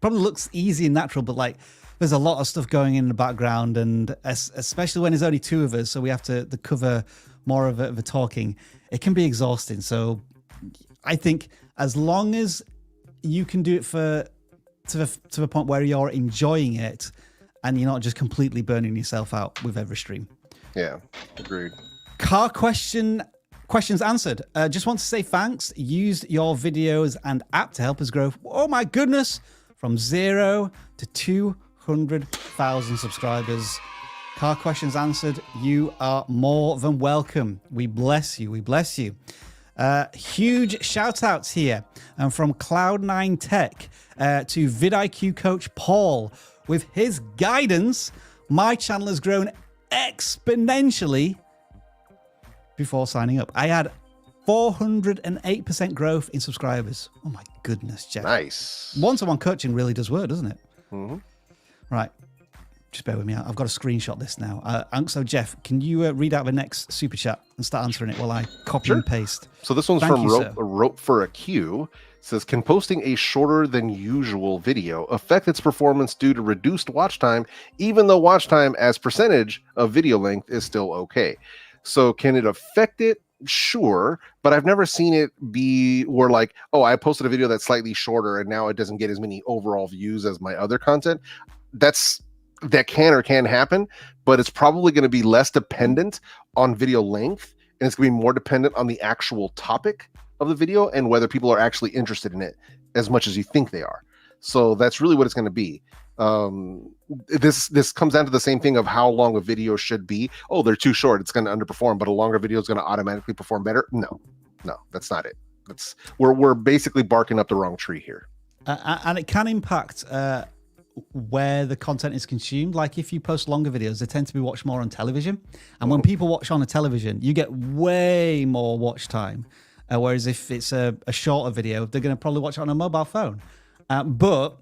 probably looks easy and natural, but like there's a lot of stuff going in the background, and especially when there's only two of us, so we have to cover more of the talking. It can be exhausting. So I think as long as you can do it to the point where you're enjoying it and you're not just completely burning yourself out with every stream. Yeah, agreed. Car questions answered. Just want to say thanks. Used your videos and app to help us grow, oh my goodness, from 0 to 200,000 subscribers. Car questions answered. You are more than welcome. We bless you. We bless you. Huge shout outs here from Cloud9 Tech to vidIQ coach Paul. With his guidance, my channel has grown exponentially before signing up. I had 408% growth in subscribers. Oh my goodness, Jeff. Nice. One-to-one coaching really does work, doesn't it? Mm-hmm. Right. Just bear with me. I've got to screenshot this now. So, Jeff, can you read out the next super chat and start answering it while I copy and paste? So this one's from Rope for a Q. It says, can posting a shorter than usual video affect its performance due to reduced watch time, even though watch time as percentage of video length is still okay? So can it affect it? Sure, but I've never seen it be where like, oh, I posted a video that's slightly shorter and now it doesn't get as many overall views as my other content. That can happen, but it's probably going to be less dependent on video length, and it's going to be more dependent on the actual topic of the video and whether people are actually interested in it as much as you think they are. So that's really what it's going to be. This comes down to the same thing of how long a video should be. Oh, they're too short, it's going to underperform, but a longer video is going to automatically perform better. No, that's not it. We're basically barking up the wrong tree here. And it can impact where the content is consumed. Like if you post longer videos, they tend to be watched more on television, and when people watch on a television, you get way more watch time, whereas if it's a shorter video, they're going to probably watch it on a mobile phone, but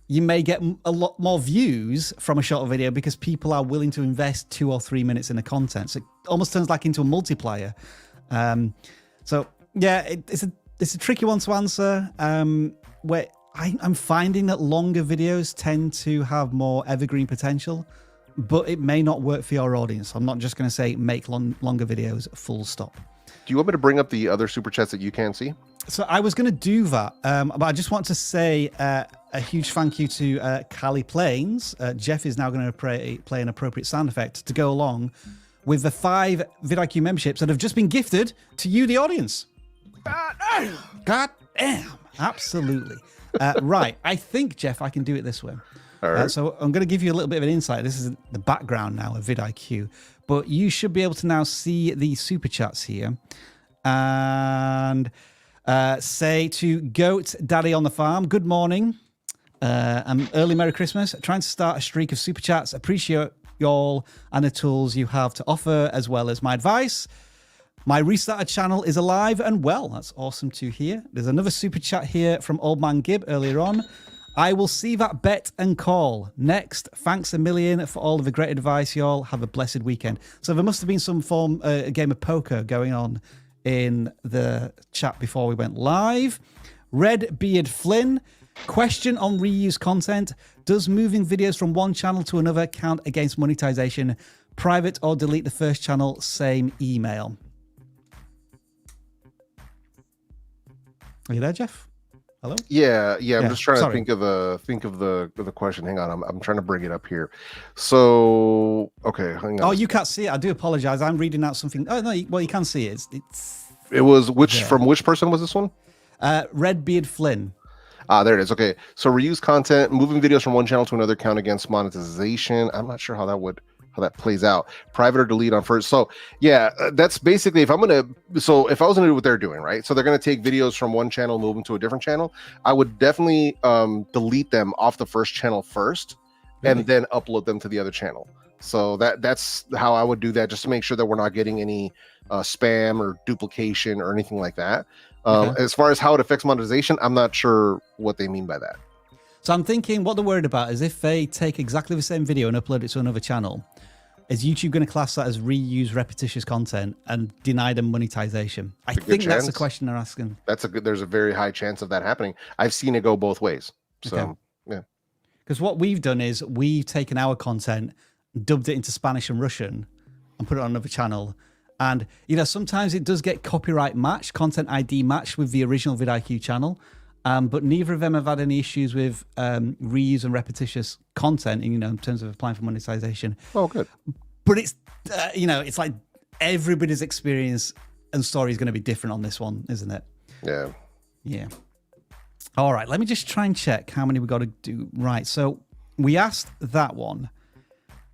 you may get a lot more views from a shorter video because people are willing to invest 2 or 3 minutes in the content. So it almost turns like into a multiplier. So yeah, it's a tricky one to answer. Where I'm finding that longer videos tend to have more evergreen potential, but it may not work for your audience. I'm not just going to say make longer videos, full stop. Do you want me to bring up the other super chats that you can't see? So I was going to do that, but I just want to say a huge thank you to Cali Plains. Jeff is now going to play an appropriate sound effect to go along with the 5 vidIQ memberships that have just been gifted to you, the audience. God damn. Absolutely. Right. I think, Jeff, I can do it this way. All right. So I'm going to give you a little bit of an insight. This is the background now of vidIQ, but you should be able to now see the super chats here and say to Goat Daddy on the Farm, good morning and early Merry Christmas. Trying to start a streak of super chats. Appreciate y'all and the tools you have to offer, as well as my advice. My restarted channel is alive and well. That's awesome to hear. There's another super chat here from Old Man Gib earlier on. I will see that bet and call. Next, thanks a million for all of the great advice, y'all. Have a blessed weekend. So there must have been some form, a game of poker going on in the chat before we went live. Red Beard Flynn, question on reuse content. Does moving videos from one channel to another count against monetization? Private or delete the first channel, same email. Are you there, Jeff? Hello? Yeah. I'm just trying to think of the question. Hang on, I'm trying to bring it up here. So okay, hang on. Oh, you can't see it. I do apologize. I'm reading out something. Oh no, well you can see it. It was from which person was this one? Redbeard Flynn. There it is. Okay, so reuse content, moving videos from one channel to another count against monetization. I'm not sure how that plays out. Private or delete on first. So yeah, that's basically if I was gonna do what they're doing, right? So they're gonna take videos from one channel, move them to a different channel. I would definitely delete them off the first channel first, and then upload them to the other channel. So that's how I would do that, just to make sure that we're not getting any spam or duplication or anything like that. As far as how it affects monetization, I'm not sure what they mean by that. So I'm thinking what they're worried about is if they take exactly the same video and upload it to another channel, is YouTube going to class that as reuse repetitious content and deny them monetization? I think that's the question they're asking. There's a very high chance of that happening. I've seen it go both ways. So yeah. Because what we've done is we've taken our content, dubbed it into Spanish and Russian, and put it on another channel. And sometimes it does get copyright matched, content ID matched with the original vidIQ channel. But neither of them have had any issues with reuse and repetitious content, in terms of applying for monetization. Oh, good. But it's, it's like everybody's experience and story is going to be different on this one, isn't it? Yeah. Yeah. All right, let me just try and check how many we got to do. Right, so we asked that one,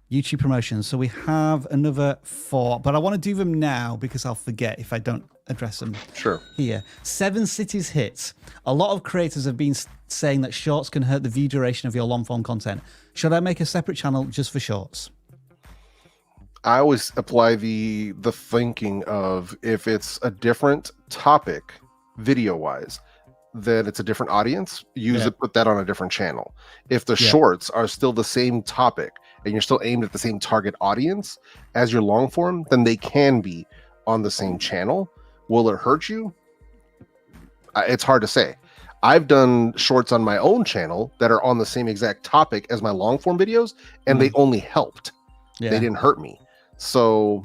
YouTube promotions. So we have another 4, but I want to do them now because I'll forget if I don't address them. Sure. Here, 7 cities hits. A lot of creators have been saying that shorts can hurt the view duration of your long form content. Should I make a separate channel just for shorts? I always apply the thinking of if it's a different topic video wise, then it's a different audience. Put that on a different channel. If the shorts are still the same topic and you're still aimed at the same target audience as your long form, then they can be on the same channel. Will it hurt you? It's hard to say. I've done shorts on my own channel that are on the same exact topic as my long form videos, and they only helped. They didn't hurt me. So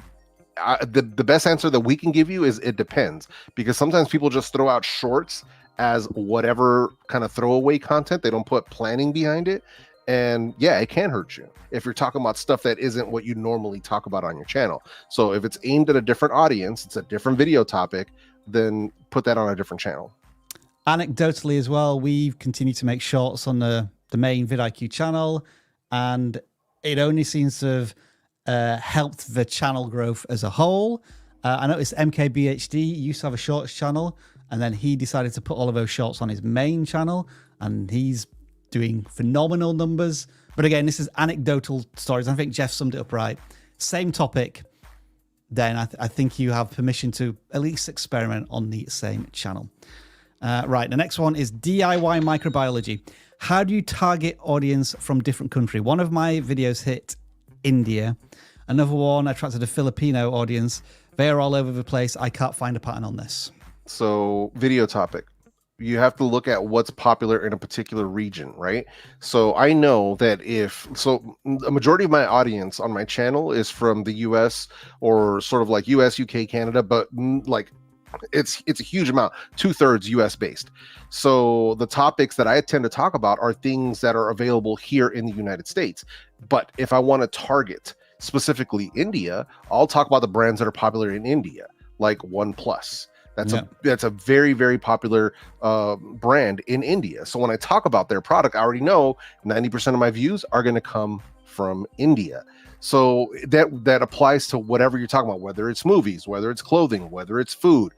the best answer that we can give you is it depends, because sometimes people just throw out shorts as whatever kind of throwaway content. They don't put planning behind it. And yeah, it can hurt you if you're talking about stuff that isn't what you normally talk about on your channel. So if it's aimed at a different audience, it's a different video topic, then put that on a different channel. Anecdotally as well, we've continued to make shorts on the main vidIQ channel, and it only seems to have helped the channel growth as a whole. I noticed MKBHD used to have a shorts channel, and then he decided to put all of those shorts on his main channel, and he's doing phenomenal numbers. But again, this is anecdotal stories. I think Jeff summed it up right. Same topic, then I think you have permission to at least experiment on the same channel. Right, the next one is DIY microbiology. How do you target audience from different country? One of my videos hit India. Another one attracted a Filipino audience. They are all over the place. I can't find a pattern on this. So video topic. You have to look at what's popular in a particular region, right? So I know that a majority of my audience on my channel is from the US, or sort of like US, UK, Canada, but like it's a huge amount, 2/3 US based. So the topics that I tend to talk about are things that are available here in the United States. But if I want to target specifically India, I'll talk about the brands that are popular in India, like OnePlus. That's a very, very popular brand in India. So when I talk about their product, I already know 90% of my views are going to come from India. So that applies to whatever you're talking about, whether it's movies, whether it's clothing, whether it's food,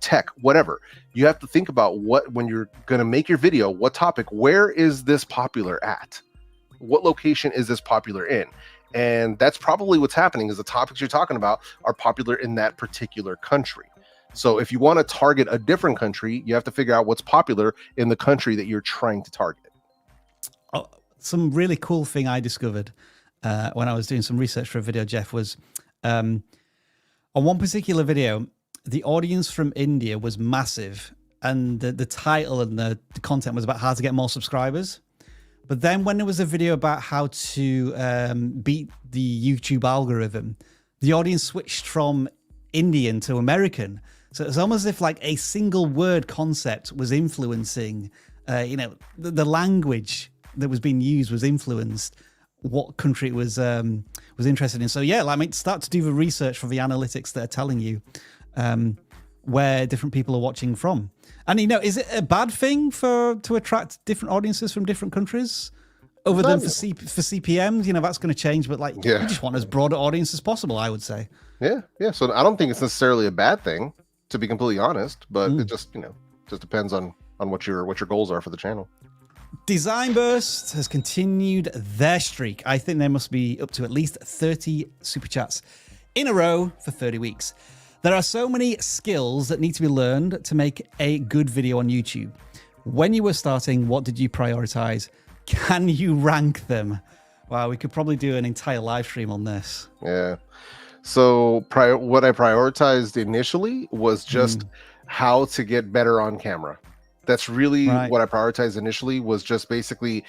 tech, whatever. You have to think about when you're going to make your video, what topic, where is this popular at? What location is this popular in? And that's probably what's happening, is the topics you're talking about are popular in that particular country. So if you want to target a different country, you have to figure out what's popular in the country that you're trying to target. Oh, some really cool thing I discovered when I was doing some research for a video, Jeff, was on one particular video, the audience from India was massive, and the title and the content was about how to get more subscribers. But then when there was a video about how to beat the YouTube algorithm, the audience switched from Indian to American. So it's almost as if like a single word concept was influencing, the language that was being used was influenced what country it was interested in. So yeah, start to do the research for the analytics that are telling you where different people are watching from. And is it a bad thing to attract different audiences from different countries? Other than for CPMs, that's going to change. But you just want as broad an audience as possible, I would say. Yeah. So I don't think it's necessarily a bad thing, to be completely honest. But it just depends on what your goals are for the channel. Design Burst has continued their streak. I think they must be up to at least 30 super chats in a row for 30 weeks. There are so many skills that need to be learned to make a good video on YouTube. When you were starting, what did you prioritize? Can you rank them? Wow, we could probably do an entire live stream on this. Yeah. So what I prioritized initially was just how to get better on camera. That's really what I prioritized initially, was just basically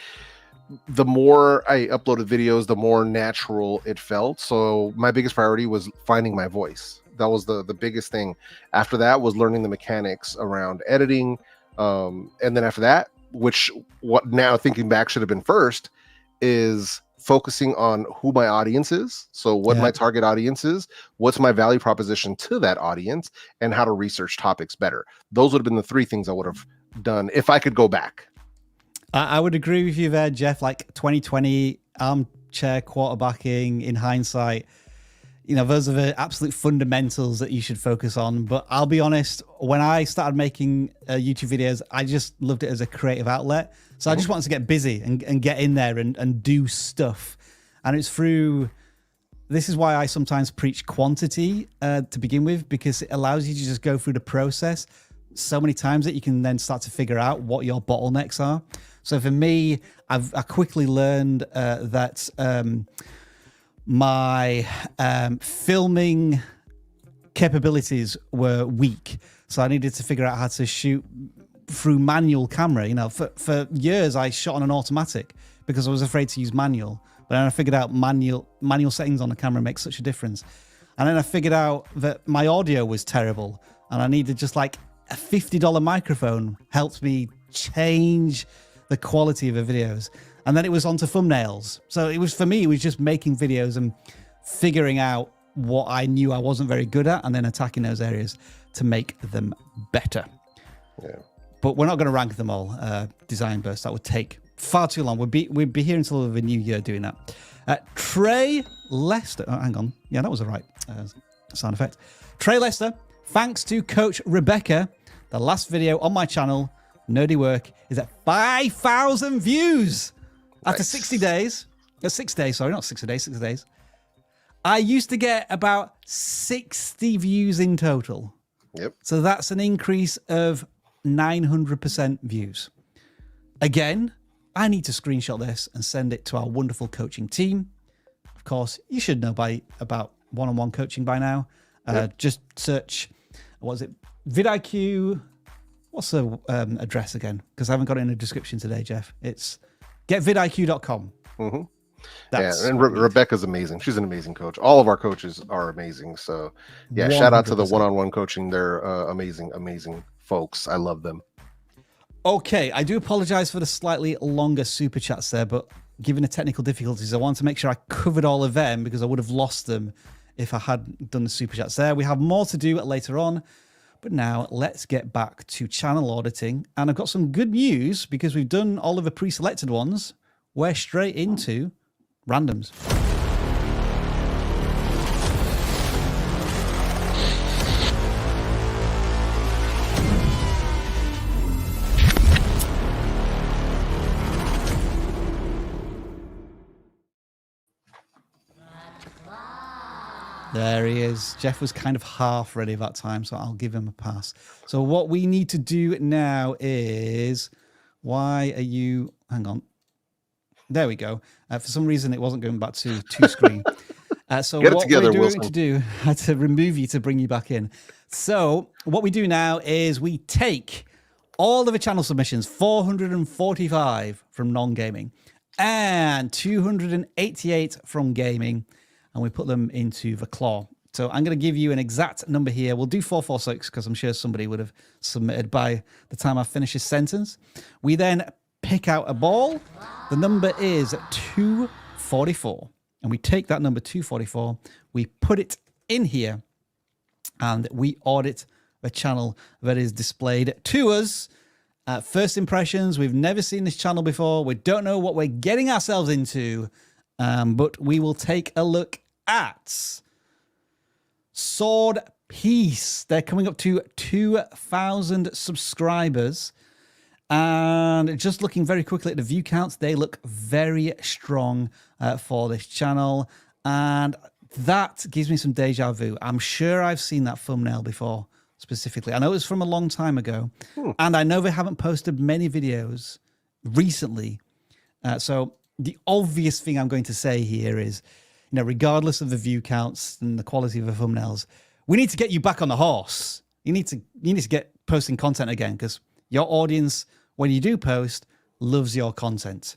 the more I uploaded videos, the more natural it felt. So my biggest priority was finding my voice. That was the biggest thing. After that was learning the mechanics around editing. And then after that, what now thinking back should have been first, is focusing on who my audience is. So what my target audience is, what's my value proposition to that audience, and how to research topics better. Those would have been the three things I would have done if I could go back. I would agree with you there, Jeff. Like 2020 armchair quarterbacking, in hindsight, those are the absolute fundamentals that you should focus on. But I'll be honest, when I started making YouTube videos, I just loved it as a creative outlet. So I just wanted to get busy and get in there and do stuff. And it's this is why I sometimes preach quantity to begin with, because it allows you to just go through the process so many times that you can then start to figure out what your bottlenecks are. So for me, I quickly learned that my filming capabilities were weak. So I needed to figure out how to shoot through manual camera. For years I shot on an automatic because I was afraid to use manual. But then I figured out manual settings on the camera makes such a difference. And then I figured out that my audio was terrible and I needed just like a $50 microphone helped me change the quality of the videos. And then it was onto thumbnails. So it was just making videos and figuring out what I knew I wasn't very good at and then attacking those areas to make them better. Yeah. But we're not going to rank them all. Design Burst, that would take far too long. We'd be here until the new year doing that. Trey Lester. Oh, hang on. Yeah, that was the right sound effect. Trey Lester, thanks to Coach Rebecca, the last video on my channel, Nerdy Work, is at 5,000 views. After 60 days. 6 days, sorry, not 60 days, 6 days. I used to get about 60 views in total. Yep. So that's an increase of 900% views. Again, I need to screenshot this and send it to our wonderful coaching team. Of course, you should know about one-on-one coaching by now. Just search, what is it? vidIQ. what's the address again? Because I haven't got it in the description today, Jeff. It's getvidiq.com. Mm-hmm. Yeah, and Rebecca's amazing. She's an amazing coach. All of our coaches are amazing. So, yeah, 100%. Shout out to the one-on-one coaching. They're amazing, amazing folks. I love them. Okay, I do apologize for the slightly longer super chats there, but given the technical difficulties, I wanted to make sure I covered all of them because I would have lost them if I hadn't done the super chats there. We have more to do later on, but now let's get back to channel auditing. And I've got some good news because we've done all of the pre-selected ones. We're straight into randoms. There he is. Jeff was kind of half ready that time, so I'll give him a pass. So what we need to do now is, why are you, hang on. There we go. For some reason, it wasn't going back to two screen. So Get it what together, we're going Wilson. to do, I had to remove you to bring you back in. So what we do now is we take all of the channel submissions, 445 from non-gaming and 288 from gaming, and we put them into the CLAAAW. So I'm going to give you an exact number here. We'll do 446 because I'm sure somebody would have submitted by the time I finish this sentence. We then pick out a ball. The number is 244. And we take that number 244, we put it in here, and we audit the channel that is displayed to us. First impressions, we've never seen this channel before. We don't know what we're getting ourselves into, but we will take a look at Sword Peace. They're coming up to 2,000 subscribers. And just looking very quickly at the view counts, they look very strong for this channel. And that gives me some deja vu. I'm sure I've seen that thumbnail before, specifically. I know it was from a long time ago. And I know they haven't posted many videos recently. So the obvious thing I'm going to say here is, you know, regardless of the view counts and the quality of the thumbnails, we need to get you back on the horse. You need to get posting content again, because your audience, when you do post, loves your content.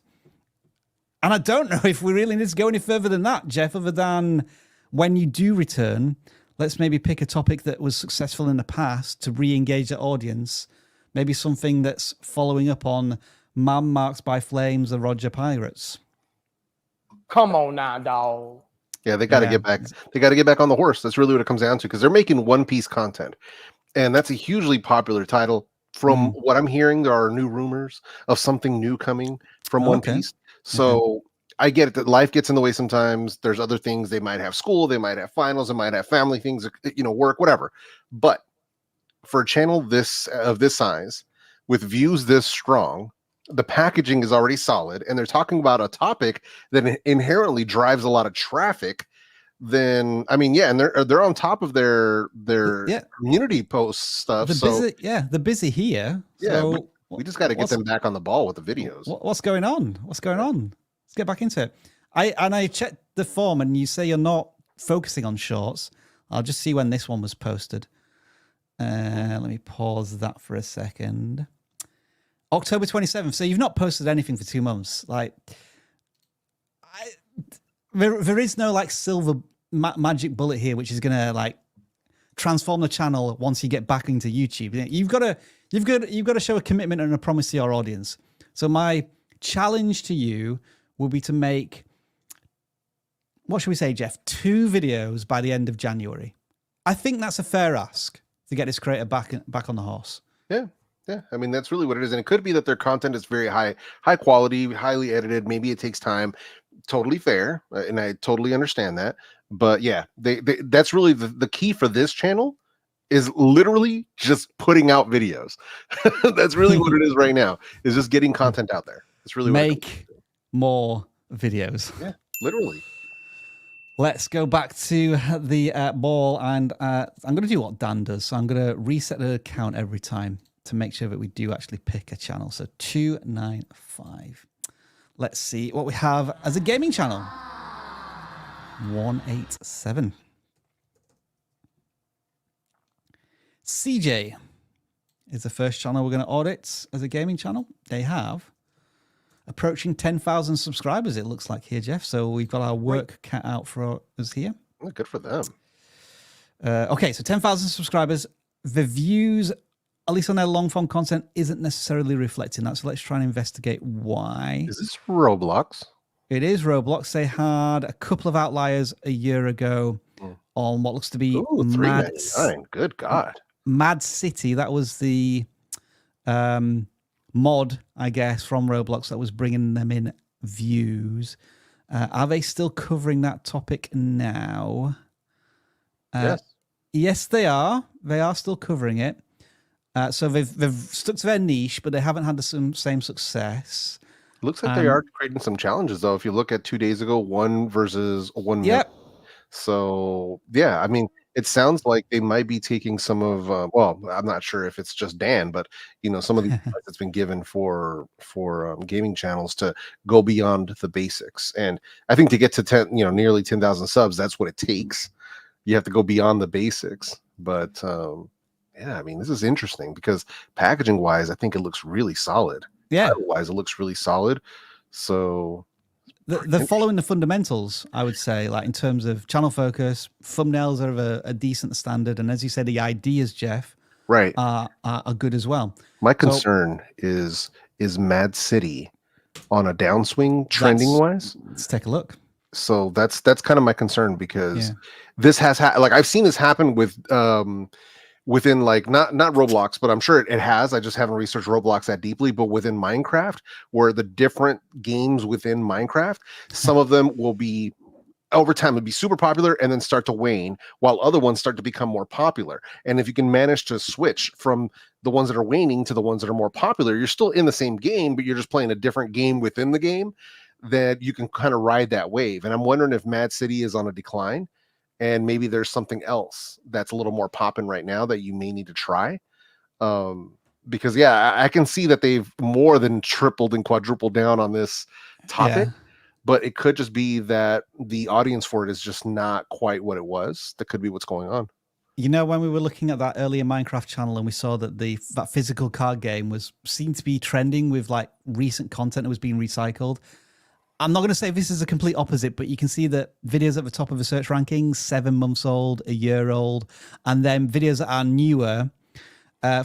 And I don't know if we really need to go any further than that, Jeff, other than when you do return, let's maybe pick a topic that was successful in the past to re-engage the audience. Maybe something that's following up on Man Marked by Flames, the Roger Pirates. Come on now, dog. Yeah, they got to get back. They got to get back on the horse. That's really what it comes down to, because they're making One Piece content, and that's a hugely popular title. From what I'm hearing, there are new rumors of something new coming from One Piece. So I get it that life gets in the way sometimes. There's other things. They might have school, they might have finals, they might have family things, you know, work, whatever. But for a channel of this size, with views this strong, the packaging is already solid, and they're talking about a topic that inherently drives a lot of traffic. Then I mean, yeah, and they're on top of their community post stuff. They're busy here. Yeah, so we just got to get them back on the ball with the videos. What's going on? What's going on? Let's get back into it. I checked the form, and you say you're not focusing on shorts. I'll just see when this one was posted. Let me pause that for a second. October 27th. So you've not posted anything for 2 months. Like, there is no like silver magic bullet here, which is gonna like transform the channel once you get back into YouTube. You've got to show a commitment and a promise to your audience. So my challenge to you will be to make, what should we say, Jeff? 2 videos by the end of January. I think that's a fair ask to get this creator back on the horse. Yeah. Yeah, I mean, that's really what it is. And it could be that their content is very high quality, highly edited. Maybe it takes time. Totally fair. And I totally understand that. But yeah, that's really the key for this channel is literally just putting out videos. That's really what it is right now, is just getting content out there. It's really make more videos. Yeah, literally. Let's go back to the ball, and I'm going to do what Dan does. So I'm going to reset the count every time to make sure that we do actually pick a channel. So 295. Let's see what we have as a gaming channel. 187. CeeJay. is the first channel we're going to audit as a gaming channel. They have approaching 10,000 subscribers, it looks like here, Jeff. So we've got our work cut out for us here. Oh, good for them. Okay, so 10,000 subscribers. The views, at least on their long form content, isn't necessarily reflecting that. So let's try and investigate why. Is this Roblox? It is Roblox. They had a couple of outliers a year ago on what looks to be $3.99. Good God. Mad City. That was the mod, I guess, from Roblox that was bringing them in views. Are they still covering that topic now? Yes. Yes, they are. They are still covering it. So they've stuck to their niche, but they haven't had the same success. Looks like they are creating some challenges, though. If you look at 2 days ago, 1 versus 1 minute. Yep. So, yeah, I mean, it sounds like they might be taking some of, well, I'm not sure if it's just Dan, but, you know, some of the advice that's been given for gaming channels to go beyond the basics. And I think to get to 10, you know, nearly 10,000 subs, that's what it takes. You have to go beyond the basics. But, yeah, I mean, this is interesting because packaging wise, I think it looks really solid. Yeah. Otherwise, it looks really solid. So they're following the fundamentals, I would say, like in terms of channel focus, thumbnails are of a decent standard. And as you said, the ideas, Jeff, right, are good as well. My concern is Mad City on a downswing trending wise? Let's take a look. So that's kind of my concern because this has like I've seen this happen with within like not Roblox, but I'm sure it has. I just haven't researched Roblox that deeply, but within Minecraft, where the different games within Minecraft, some of them will be over time would be super popular and then start to wane, while other ones start to become more popular. And if you can manage to switch from the ones that are waning to the ones that are more popular, you're still in the same game, but you're just playing a different game within the game, that you can kind of ride that wave. And I'm wondering if Mad City is on a decline and maybe there's something else that's a little more popping right now that you may need to try. Because yeah, I can see that they've more than tripled and quadrupled down on this topic. Yeah. But it could just be that the audience for it is just not quite what it was. That could be what's going on. You know, when we were looking at that earlier Minecraft channel and we saw that that physical card game seemed to be trending with like recent content that was being recycled. I'm not going to say this is a complete opposite, but you can see that videos at the top of the search rankings, 7 months old, a year old, and then videos that are newer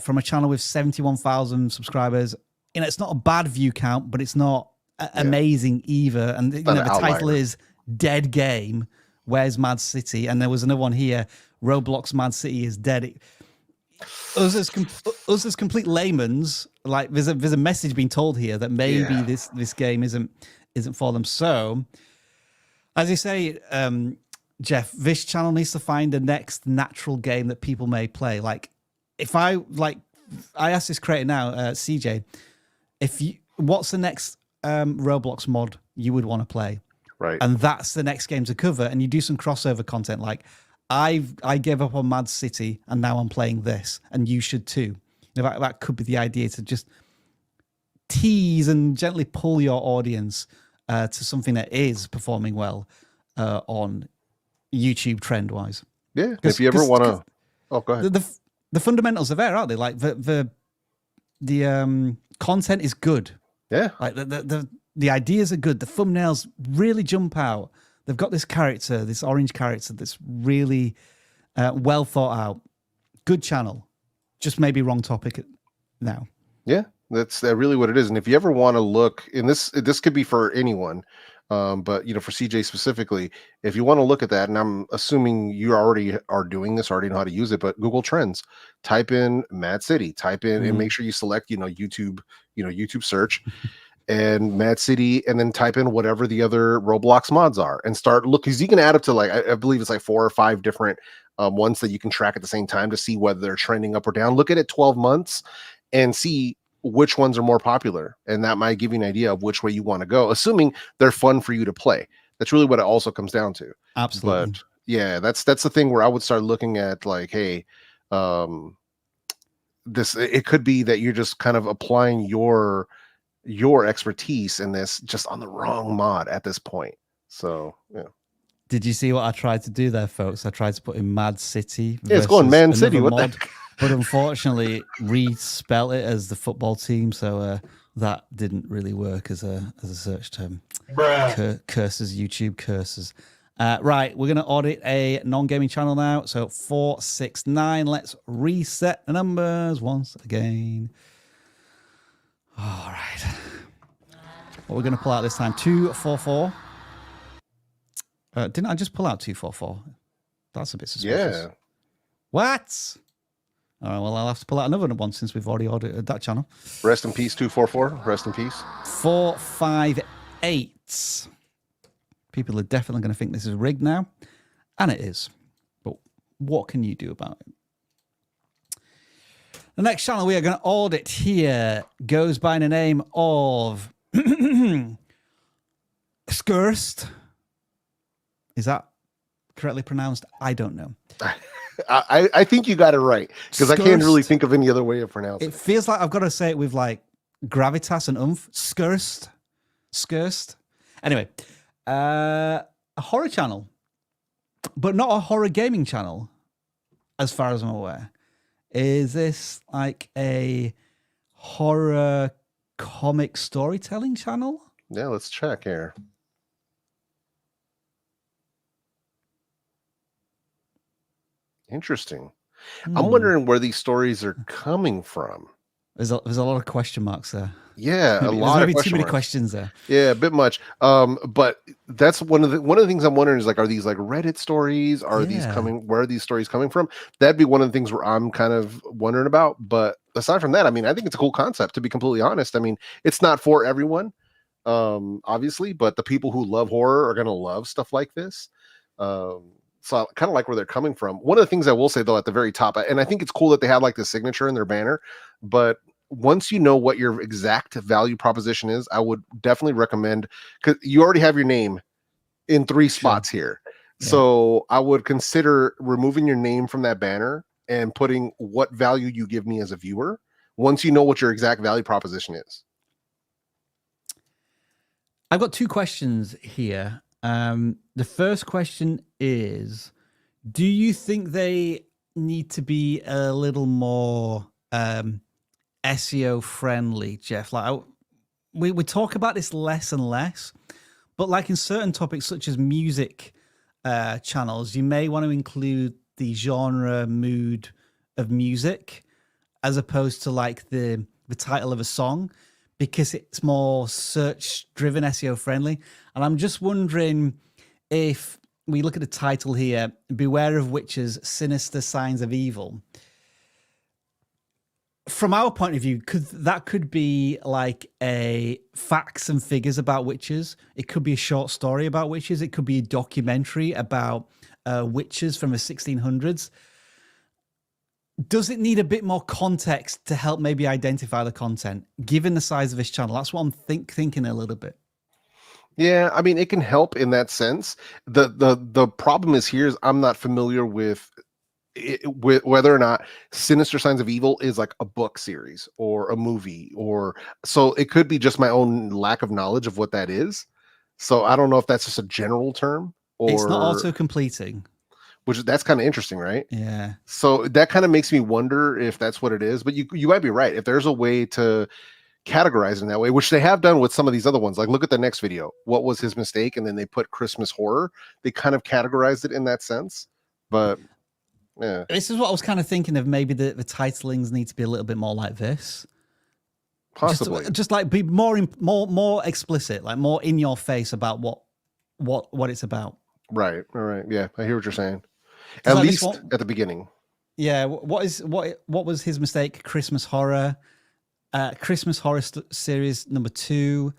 from a channel with 71,000 subscribers. You know, it's not a bad view count, but it's not amazing either. And you know, the title is Dead Game. Where's Mad City? And there was another one here, Roblox Mad City is dead. Us as complete layman's, like there's a message being told here that maybe this game isn't for them. So, as you say, Jeff, this channel needs to find the next natural game that people may play. Like, if I asked this creator now, CeeJay, what's the next Roblox mod you would want to play? Right. And that's the next game to cover. And you do some crossover content like, I gave up on Mad City and now I'm playing this, and you should too. You know, that could be the idea, to just tease and gently pull your audience to something that is performing well on YouTube trend wise. Yeah. If you ever want to, go ahead. The fundamentals are there, aren't they? Like the content is good. Yeah. Like the ideas are good. The thumbnails really jump out. They've got this character, this orange character that's really well thought out. Good channel. Just maybe wrong topic now. Yeah, that's really what it is. And if you ever want to look, and this could be for anyone, but you know, for CeeJay specifically, if you want to look at that, and I'm assuming you already are doing this, already know how to use it, but Google Trends, type in Mad City, type in and make sure you select, YouTube search. And Mad City, and then type in whatever the other Roblox mods are and start look, because you can add up to like I believe it's like 4 or 5 different ones that you can track at the same time to see whether they're trending up or down. Look at it 12 months and see which ones are more popular, and that might give you an idea of which way you want to go, assuming they're fun for you to play. That's really what it also comes down to. Absolutely. But yeah, that's the thing where I would start looking at like, hey, it could be that you're just kind of applying your expertise in this just on the wrong mod at this point. So yeah. Did you see what I tried to do there, folks? I tried to put in Mad City. Yeah, it's going Man City. What mod. but unfortunately respelt it as the football team, so that didn't really work as a search term. Curses, YouTube curses. Right, we're going to audit a non-gaming channel now. So 469. Let's reset the numbers once again. All right. What we're going to pull out this time? 244. Didn't I just pull out 244? That's a bit suspicious. Yeah. What? All right, well, I'll have to pull out another one since we've already audited that channel. Rest in peace, 244. Rest in peace. 458. People are definitely going to think this is rigged now, and it is. But what can you do about it? The next channel we are going to audit here goes by the name of Scurst. Is that correctly pronounced? I don't know. I think you got it right, because I can't really think of any other way of pronouncing it. It feels like I've got to say it with like gravitas and oomph. Scurst. Anyway, a horror channel, but not a horror gaming channel, as far as I'm aware. Is this like a horror comic storytelling channel? Yeah, let's check here. Interesting. I'm wondering where these stories are coming from. There's a lot of question marks there. Yeah, There's maybe too many questions there. Yeah, a bit much. But that's one of the things I'm wondering is like, are these like Reddit stories? Are these coming? Where are these stories coming from? That'd be one of the things where I'm kind of wondering about. But aside from that, I mean, I think it's a cool concept, to be completely honest. I mean, it's not for everyone, obviously, but the people who love horror are gonna love stuff like this. So I kind of like where they're coming from. One of the things I will say though, at the very top, and I think it's cool that they have like the signature in their banner, but once you know what your exact value proposition is, I would definitely recommend, because you already have your name in 3 spots here. Yeah. So I would consider removing your name from that banner and putting what value you give me as a viewer once you know what your exact value proposition is. I've got 2 questions here. The first question is, do you think they need to be a little more SEO friendly, Jeff? Like we talk about this less and less, but like in certain topics such as music channels, you may want to include the genre mood of music as opposed to like the title of a song, because it's more search driven, SEO friendly. And I'm just wondering if we look at the title here, Beware of Witches, Sinister Signs of Evil. From our point of view, that could be like a facts and figures about witches. It could be a short story about witches. It could be a documentary about witches from the 1600s. Does it need a bit more context to help maybe identify the content, given the size of this channel? That's what I'm thinking a little bit. Yeah, I mean, it can help in that sense. The problem is here is I'm not familiar with whether or not Sinister Signs of Evil is like a book series or a movie, or so it could be just my own lack of knowledge of what that is. So I don't know if that's just a general term, or it's not auto-completing. Which that's kind of interesting, right? Yeah. So that kind of makes me wonder if that's what it is. But you might be right. If there's a way to categorize in that way, which they have done with some of these other ones, like look at the next video. What was his mistake? And then they put Christmas horror. They kind of categorized it in that sense. But yeah, this is what I was kind of thinking of. Maybe the titlings need to be a little bit more like this. Possibly, just like be more explicit, like more in your face about what it's about. Right. All right. Yeah, I hear what you're saying. At least at the beginning. Yeah. What was his mistake? Christmas horror. Christmas horror series number 2.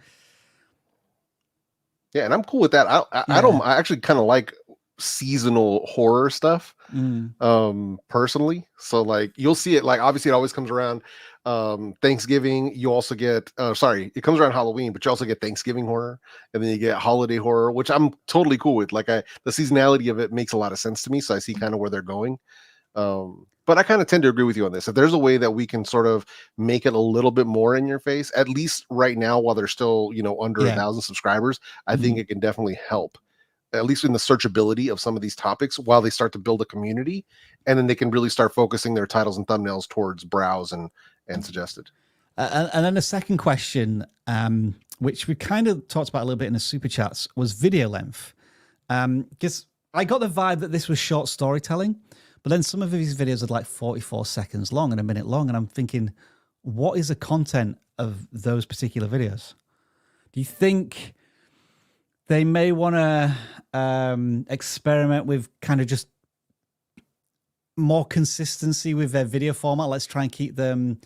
Yeah, and I'm cool with that. I actually kind of like seasonal horror stuff personally. So like you'll see it, like obviously it always comes around Thanksgiving. You also get it comes around Halloween, but you also get Thanksgiving horror, and then you get holiday horror, which I'm totally cool with. Like the seasonality of it makes a lot of sense to me, so I see kind of where they're going. But I kind of tend to agree with you on this. If there's a way that we can sort of make it a little bit more in your face, at least right now while they're still, under 1,000 subscribers, I think it can definitely help. at least in the searchability of some of these topics, while they start to build a community, and then they can really start focusing their titles and thumbnails towards browse and suggested. And then the second question, which we kind of talked about a little bit in the super chats, was video length. Because I got the vibe that this was short storytelling, but then some of these videos are like 44 seconds long and a minute long, and I'm thinking, what is the content of those particular videos? Do you think they may want to experiment with kind of just more consistency with their video format? Let's try and keep them,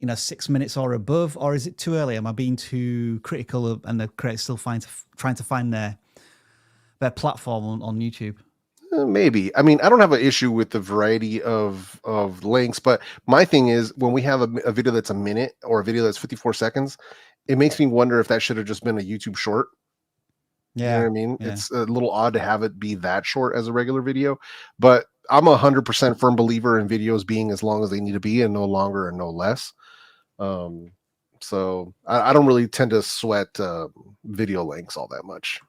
6 minutes or above, or is it too early? Am I being too critical and the creators still trying to find their platform on YouTube? Maybe. I mean, I don't have an issue with the variety of lengths, but my thing is when we have a video that's a minute or a video that's 54 seconds, it makes me wonder if that should have just been a YouTube short. Yeah. You know what I mean? Yeah. It's a little odd to have it be that short as a regular video, but I'm 100% firm believer in videos being as long as they need to be and no longer and no less. So I don't really tend to sweat video lengths all that much.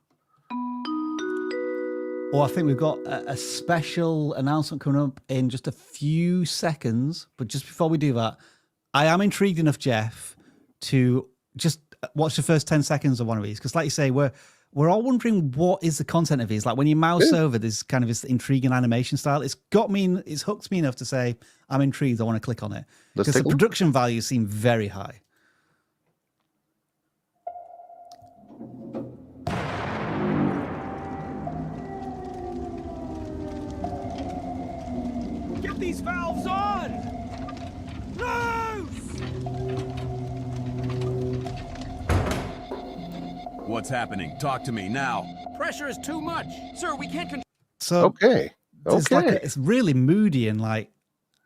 Well, I think we've got a special announcement coming up in just a few seconds. But just before we do that, I am intrigued enough, Jeff, to just watch the first 10 seconds of one of these. Because like you say, we're all wondering what is the content of these. Like when you mouse over, there's kind of this intriguing animation style. It's hooked me enough to say, I'm intrigued. I want to click on it. Because the production values seem very high. These valves on! Loose! What's happening? Talk to me now. Pressure is too much. Sir, we can't control. So okay. It's really moody and like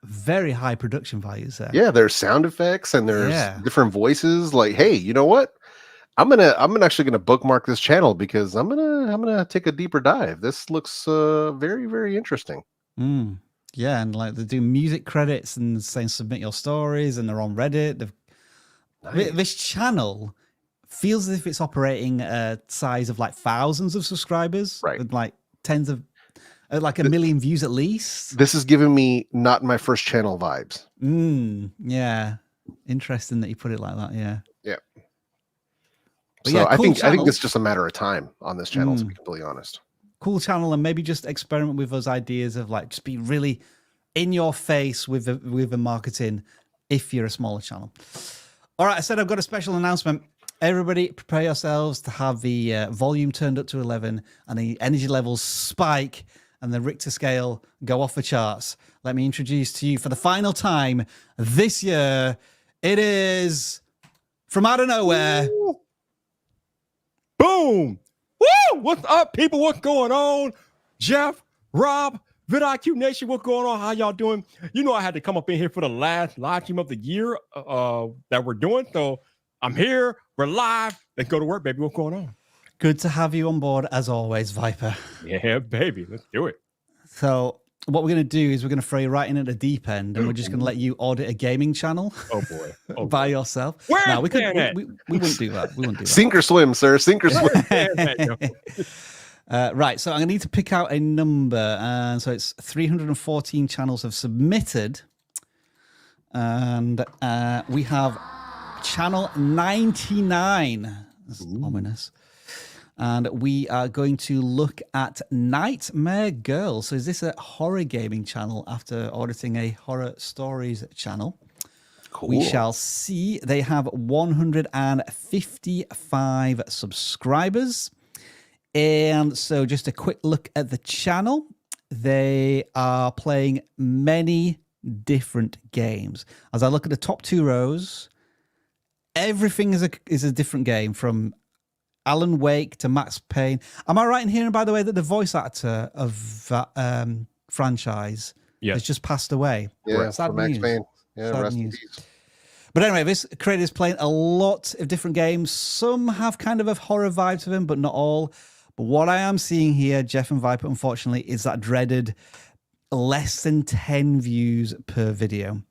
very high production values there. Yeah, there's sound effects and there's different voices. Like, hey, you know what? I'm actually gonna bookmark this channel because I'm gonna take a deeper dive. This looks very, very interesting. Yeah, and like they do music credits and saying submit your stories, and they're on Reddit. Nice. This channel feels as if it's operating a size of like thousands of subscribers, right? With like tens of, like a million views at least. This is giving me not my first channel vibes. Yeah, interesting that you put it like that. Yeah. But so yeah, cool I think it's just a matter of time on this channel, to be completely honest. Cool channel, and maybe just experiment with those ideas of like just be really in your face with the marketing if you're a smaller channel. All right, I said I've got a special announcement. Everybody prepare yourselves to have the volume turned up to 11 and the energy levels spike and the Richter scale go off the charts. Let me introduce to you for the final time this year, it is from out of nowhere. Ooh. Boom! Woo! What's up, people? What's going on? Jeff, Rob, vidIQ Nation, what's going on? How y'all doing? You know I had to come up in here for the last live stream of the year that we're doing. So I'm here. We're live. Let's go to work, baby. What's going on? Good to have you on board, as always, Viper. Yeah, baby. Let's do it. So what we're going to do is we're going to throw you right in at the deep end, and we're just going to let you audit a gaming channel. Oh, boy. By yourself. Where no, we wouldn't do that. We wouldn't do that. Sink or swim, sir. Sink or swim. Right, so I'm going to need to pick out a number. And so it's 314 channels have submitted. And we have channel 99. This is ominous. And we are going to look at Nightmaregirl. So is this a horror gaming channel after auditing a horror stories channel? Cool. We shall see. They have 155 subscribers. And so just a quick look at the channel. They are playing many different games. As I look at the top two rows, everything is a different game, from Alan Wake to Max Payne. Am I right in hearing, by the way, that the voice actor of that franchise has just passed away? Yeah, sad Max Payne. Yeah, sad rest news. in peace. But anyway, this creator is playing a lot of different games. Some have kind of a horror vibe to them, but not all. But what I am seeing here, Jeff and Viper, unfortunately, is that dreaded less than 10 views per video.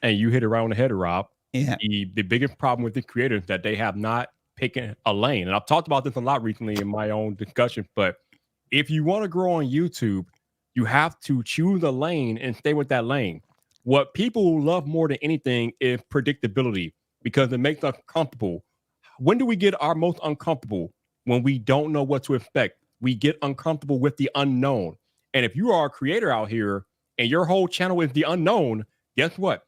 And you hit it right on the head, Rob. Yeah. The biggest problem with the creators that they have not picking a lane. And I've talked about this a lot recently in my own discussion, but If you want to grow on YouTube, you have to choose a lane and stay with that lane. What people love more than anything is predictability because it makes us comfortable. When do we get our most uncomfortable? When we don't know what to expect. We get uncomfortable with the unknown. And if you are a creator out here and your whole channel is the unknown, guess what?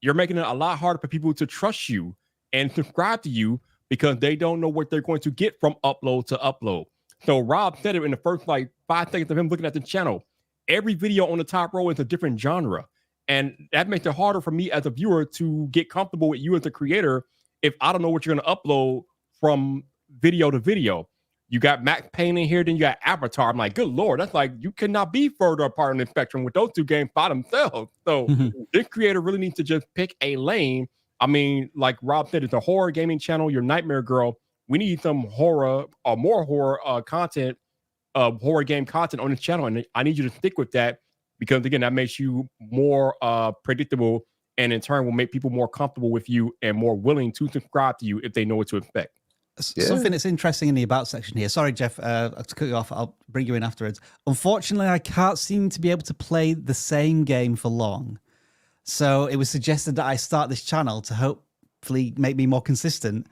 You're making it a lot harder for people to trust you and subscribe to you because they don't know what they're going to get from upload to upload. So Rob said it in the first like 5 seconds of him looking at the channel. Every video on the top row is a different genre. And that makes it harder for me as a viewer to get comfortable with you as a creator if I don't know what you're going to upload from video to video. You got Max Payne in here, then you got Avatar. I'm like, good Lord, that's like, you cannot be further apart in the spectrum with those two games by themselves. So this creator really needs to just pick a lane. I mean, like Rob said, it's a horror gaming channel, your Nightmaregirl. We need some horror or more horror content, horror game content on this channel. And I need you to stick with that because, again, that makes you more predictable and in turn will make people more comfortable with you and more willing to subscribe to you if they know what to expect. Something that's interesting in the about section here. Sorry, Jeff, to cut you off. I'll bring you in afterwards. Unfortunately, I can't seem to be able to play the same game for long. So it was suggested that I start this channel to hopefully make me more consistent.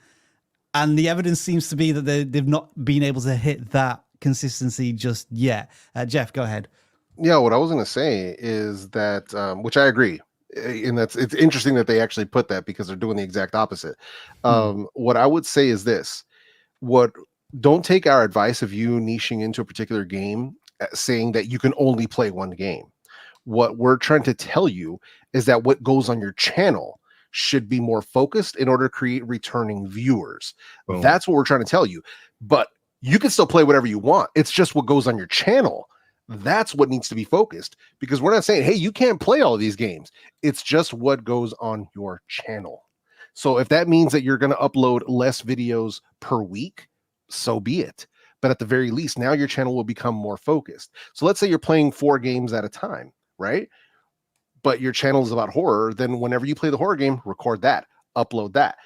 And the evidence seems to be that they've not been able to hit that consistency just yet. Jeff, go ahead. Yeah, what I was going to say is that, which I agree. And it's interesting that they actually put that because they're doing the exact opposite. What I would say is this: don't take our advice of you niching into a particular game, saying that you can only play one game. What we're trying to tell you is that what goes on your channel should be more focused in order to create returning viewers. Boom. That's what we're trying to tell you. But you can still play whatever you want. It's just what goes on your channel. That's what needs to be focused, because we're not saying, hey, you can't play all of these games. It's just what goes on your channel. So if that means that you're going to upload less videos per week, so be it. But at the very least, now your channel will become more focused. So let's say you're playing 4 games at a time, right? But your channel is about horror. Then whenever you play the horror game, record that, upload that.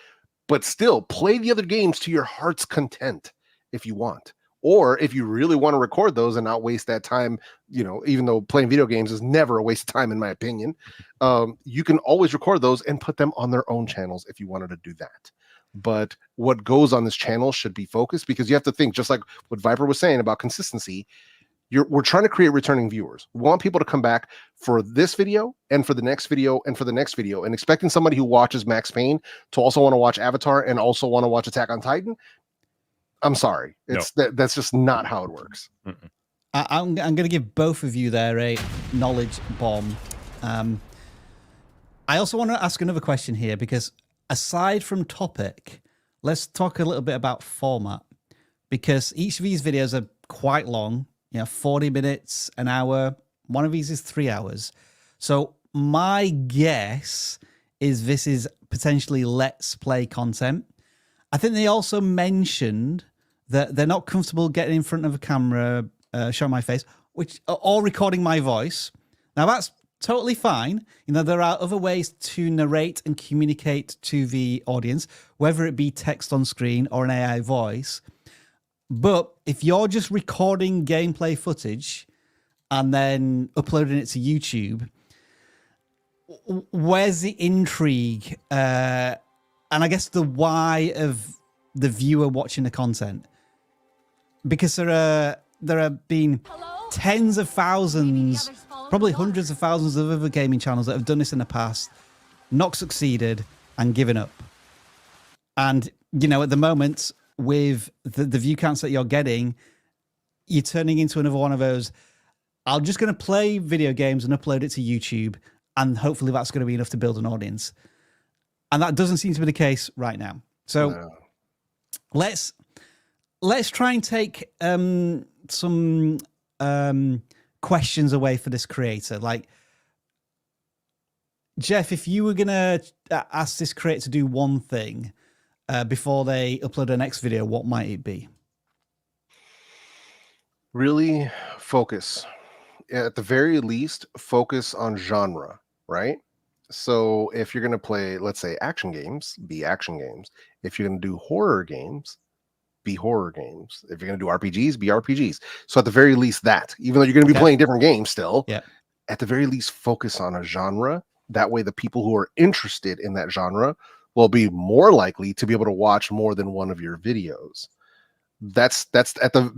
But still play the other games to your heart's content if you want. Or if you really want to record those and not waste that time, even though playing video games is never a waste of time, in my opinion, you can always record those and put them on their own channels if you wanted to do that. But what goes on this channel should be focused, because you have to think, just like what Viper was saying about consistency, we're trying to create returning viewers. We want people to come back for this video and for the next video and for the next video, and expecting somebody who watches Max Payne to also want to watch Avatar and also want to watch Attack on Titan. I'm sorry. That's just not how it works. I'm going to give both of you there a knowledge bomb. I also want to ask another question here, because aside from topic, let's talk a little bit about format, because each of these videos are quite long, 40 minutes, an hour. One of these is 3 hours. So my guess is this is potentially let's play content. I think they also mentioned that they're not comfortable getting in front of a camera, showing my face, or recording my voice. Now, that's totally fine. There are other ways to narrate and communicate to the audience, whether it be text on screen or an AI voice. But if you're just recording gameplay footage and then uploading it to YouTube, where's the intrigue? And I guess the why of the viewer watching the content, because there have been tens of thousands, probably hundreds of thousands of other gaming channels that have done this in the past, not succeeded, and given up. And at the moment, with the view counts that you're getting, you're turning into another one of those, I'm just going to play video games and upload it to YouTube, and hopefully that's going to be enough to build an audience. And that doesn't seem to be the case right now. So let's try and take some questions away for this creator. Like, Jeff, if you were going to ask this creator to do one thing before they upload their next video, what might it be? Really focus. At the very least, focus on genre, right? So if you're going to play, let's say, action games, be action games. If you're going to do horror games, be horror games. If you're going to do RPGs, be RPGs. So at the very least that, even though you're going to be playing different games still, at the very least focus on a genre. That way the people who are interested in that genre will be more likely to be able to watch more than one of your videos. That's at the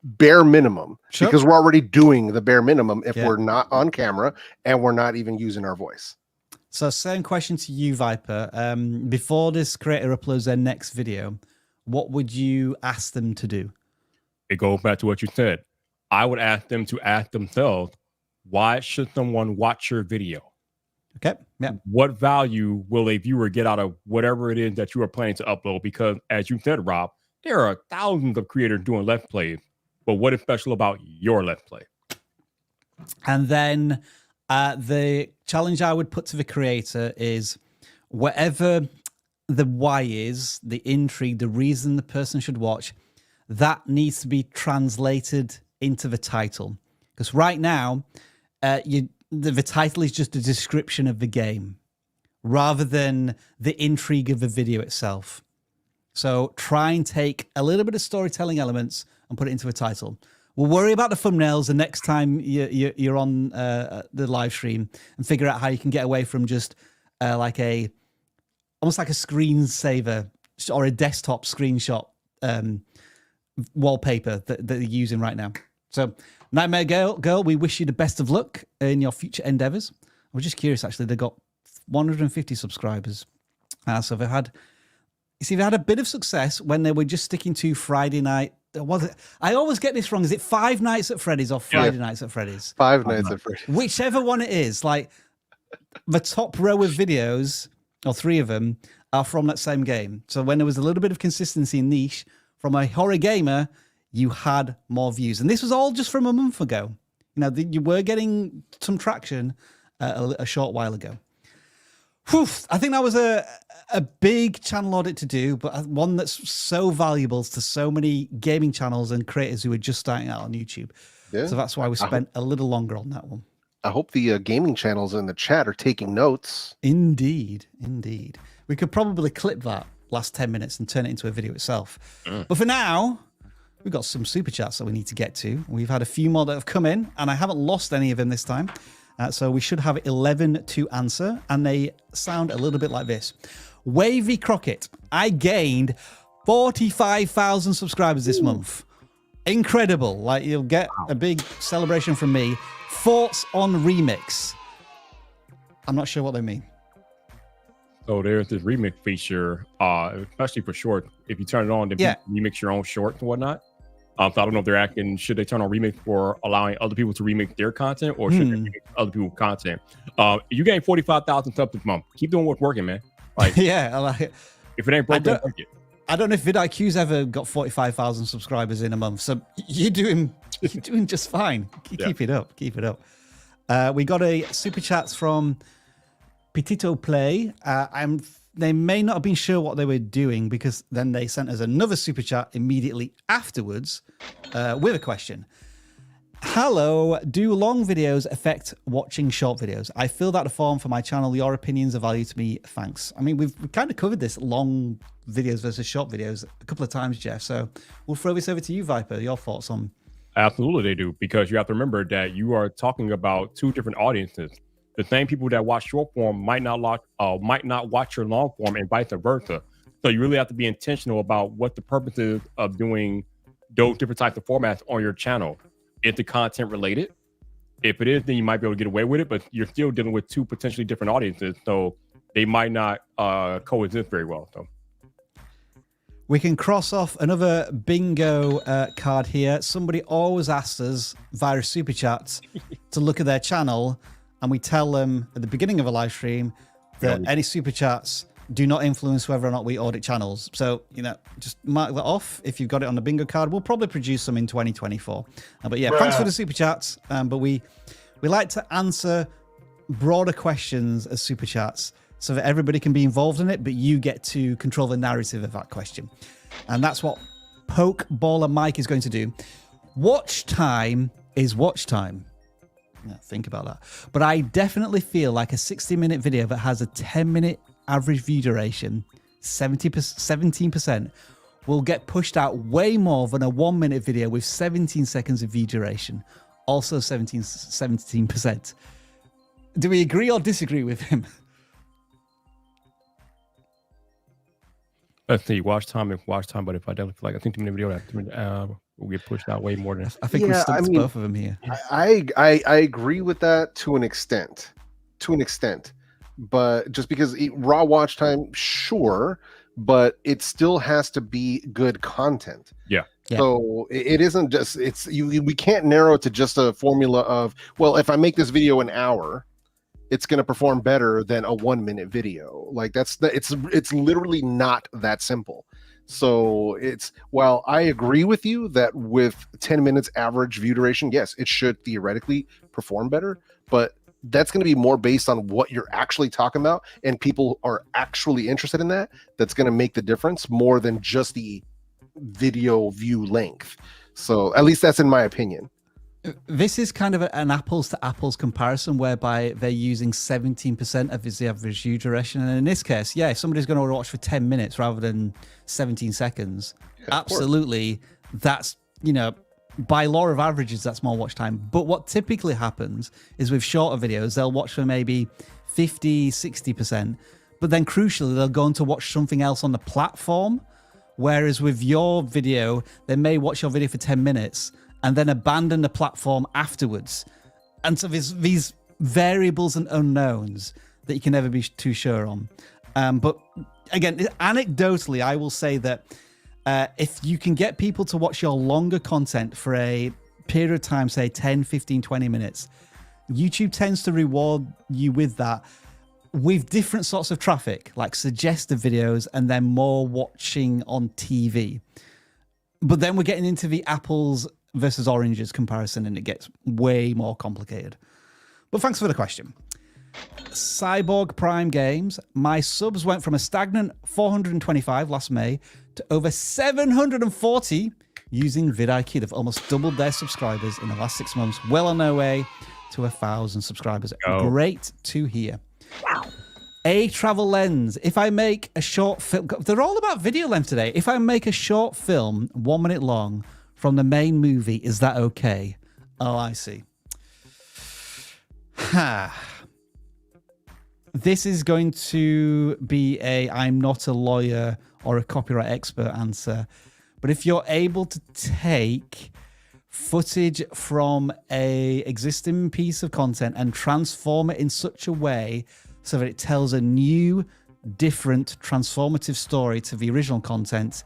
bare minimum, because we're already doing the bare minimum if we're not on camera and we're not even using our voice. So same question to you, Viper. Before this creator uploads their next video, what would you ask them to do? It goes back to what you said. I would ask them to ask themselves, why should someone watch your video? Okay. Yeah. What value will a viewer get out of whatever it is that you are planning to upload? Because as you said, Rob, there are thousands of creators doing Let's Plays, but what is special about your Let's Play? And then the challenge I would put to the creator is whatever the why is, the intrigue, the reason the person should watch, that needs to be translated into the title. Because right now, the title is just a description of the game rather than the intrigue of the video itself. So try and take a little bit of storytelling elements and put it into a title. We'll worry about the thumbnails the next time you're on the live stream and figure out how you can get away from just almost like a screensaver or a desktop screenshot wallpaper that you're using right now. So Nightmaregirl, we wish you the best of luck in your future endeavors. I was just curious, actually, they got 150 subscribers. So they've had a bit of success when they were just sticking to Friday night. Was it? I always get this wrong. Is it Five Nights at Freddy's or Friday Nights at Freddy's? Five Nights at Freddy's. Whichever one it is, like the top row of videos, or three of them, are from that same game. So when there was a little bit of consistency and niche from a horror gamer, you had more views. And this was all just from a month ago. You know, you were getting some traction a short while ago. Whew, I think that was a big channel audit to do, but one that's so valuable to so many gaming channels and creators who are just starting out on YouTube. Yeah. So that's why we spent a little longer on that one. I hope the gaming channels in the chat are taking notes. Indeed, indeed. We could probably clip that last 10 minutes and turn it into a video itself. But for now, we've got some super chats that we need to get to. We've had a few more that have come in, and I haven't lost any of them this time. So we should have 11 to answer, and they sound a little bit like this. Wavy Crockett, I gained 45,000 subscribers this month. Incredible. Like, you'll get a big celebration from me. Thoughts on remix? I'm not sure what they mean. So there's this remix feature, especially for short. If you turn it on, then you remix your own shorts and whatnot. So I don't know if they're asking, should they turn on remix for allowing other people to remix their content, or should they remix other people's content? You gained 45,000 subs this month. Keep doing what's working, man. Like, yeah, I like it. If it ain't broke, don't break it. I don't know if vidIQ's ever got 45,000 subscribers in a month, so you're doing just fine. Keep it up. Keep it up. We got a super chat from Petito Play. They may not have been sure what they were doing, because then they sent us another super chat immediately afterwards with a question. Hello, do long videos affect watching short videos? I filled out a form for my channel. Your opinions are valued to me. Thanks. I mean, we've kind of covered this long videos versus short videos a couple of times, Jeff. So we'll throw this over to you, Viper. Your thoughts on? Absolutely, they do, because you have to remember that you are talking about two different audiences. The same people that watch short form might not watch your long form, and vice versa. So you really have to be intentional about what the purpose is of doing those different types of formats on your channel. Is the content related? If it is, then you might be able to get away with it, but you're still dealing with two potentially different audiences, so they might not coexist very well. So we can cross off another bingo card here. Somebody always asks us via super chats to look at their channel, and we tell them at the beginning of a live stream that any super chats do not influence whether or not we audit channels. So, you know, just mark that off if you've got it on the bingo card. We'll probably produce some in 2024. But yeah, thanks for the super chats. But we like to answer broader questions as super chats so that everybody can be involved in it, but you get to control the narrative of that question. And that's what Poke Baller Mike is going to do. Watch time is watch time. Yeah, think about that. But I definitely feel like a 60-minute video that has a 10-minute average view duration, 17%, will get pushed out way more than a 1 minute video with 17 seconds of view duration. Also 17%. Do we agree or disagree with him? Let's see, watch time. But if I definitely feel like I think the video that will get pushed out way more than. I think we stumped both of them here. I agree with that to an extent. But just because raw watch time, sure, but it still has to be good content. Yeah. So it isn't just we can't narrow it to just a formula of, well, if I make this video an hour, it's going to perform better than a 1 minute video. Like it's literally not that simple. So while I agree with you that with 10 minutes average view duration, yes, it should theoretically perform better, but that's going to be more based on what you're actually talking about and people are actually interested in that. That's going to make the difference more than just the video view length. So at least that's in my opinion. This is kind of an apples to apples comparison whereby they're using 17% of the average view duration. And in this case, yeah, if somebody's going to watch for 10 minutes rather than 17 seconds, absolutely, that's, by law of averages, that's more watch time. But what typically happens is with shorter videos, they'll watch for maybe 50, 60%. But then crucially, they'll go on to watch something else on the platform. Whereas with your video, they may watch your video for 10 minutes and then abandon the platform afterwards. And so there's these variables and unknowns that you can never be too sure on. But again, anecdotally, I will say that if you can get people to watch your longer content for a period of time, say 10, 15, 20 minutes, YouTube tends to reward you with that with different sorts of traffic, like suggested videos and then more watching on TV. But then we're getting into the apples versus oranges comparison and it gets way more complicated. But thanks for the question. Cyborg Prime Games, my subs went from a stagnant 425 last May to over 740 using vidIQ. They've almost doubled their subscribers in the last 6 months, well on their way to 1,000 subscribers. Great to hear. Wow. A Travel Lens. If I make a short film, they're all about video length today. If I make a short film, 1 minute long, from the main movie, is that okay? Oh, I see. This is going to be I'm not a lawyer or a copyright expert answer. But if you're able to take footage from a existing piece of content and transform it in such a way so that it tells a new, different, transformative story to the original content,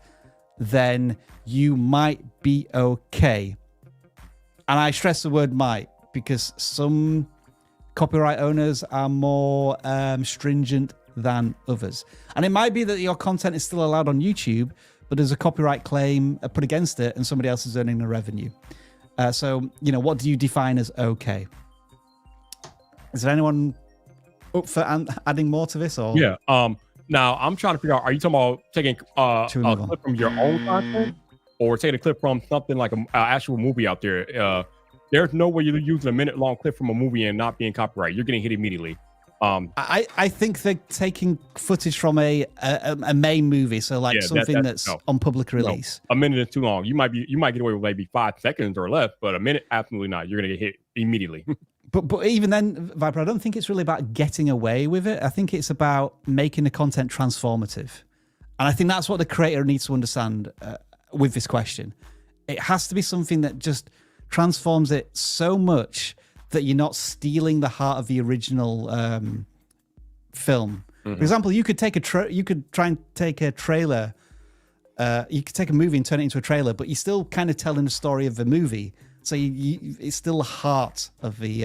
then you might be okay. And I stress the word might because some copyright owners are more stringent than others. And it might be that your content is still allowed on YouTube, but there's a copyright claim put against it and somebody else is earning the revenue. So, what do you define as okay? Is there anyone up for adding more to this? Or yeah. Now I'm trying to figure out: are you talking about taking a clip from your own content, or taking a clip from something like an actual movie out there? There's no way you're using a minute-long clip from a movie and not being copyrighted. You're getting hit immediately. I think they're taking footage from a main movie, so like something that's on public release. No, a minute is too long. You might get away with maybe 5 seconds or less, but a minute, absolutely not. You're gonna get hit immediately. But even then, Viper, I don't think it's really about getting away with it. I think it's about making the content transformative, and I think that's what the creator needs to understand with this question. It has to be something that just transforms it so much that you're not stealing the heart of the original film. Mm-hmm. For example, you could take you could try and take a trailer. You could take a movie and turn it into a trailer, but you're still kind of telling the story of the movie. So it's still the heart of the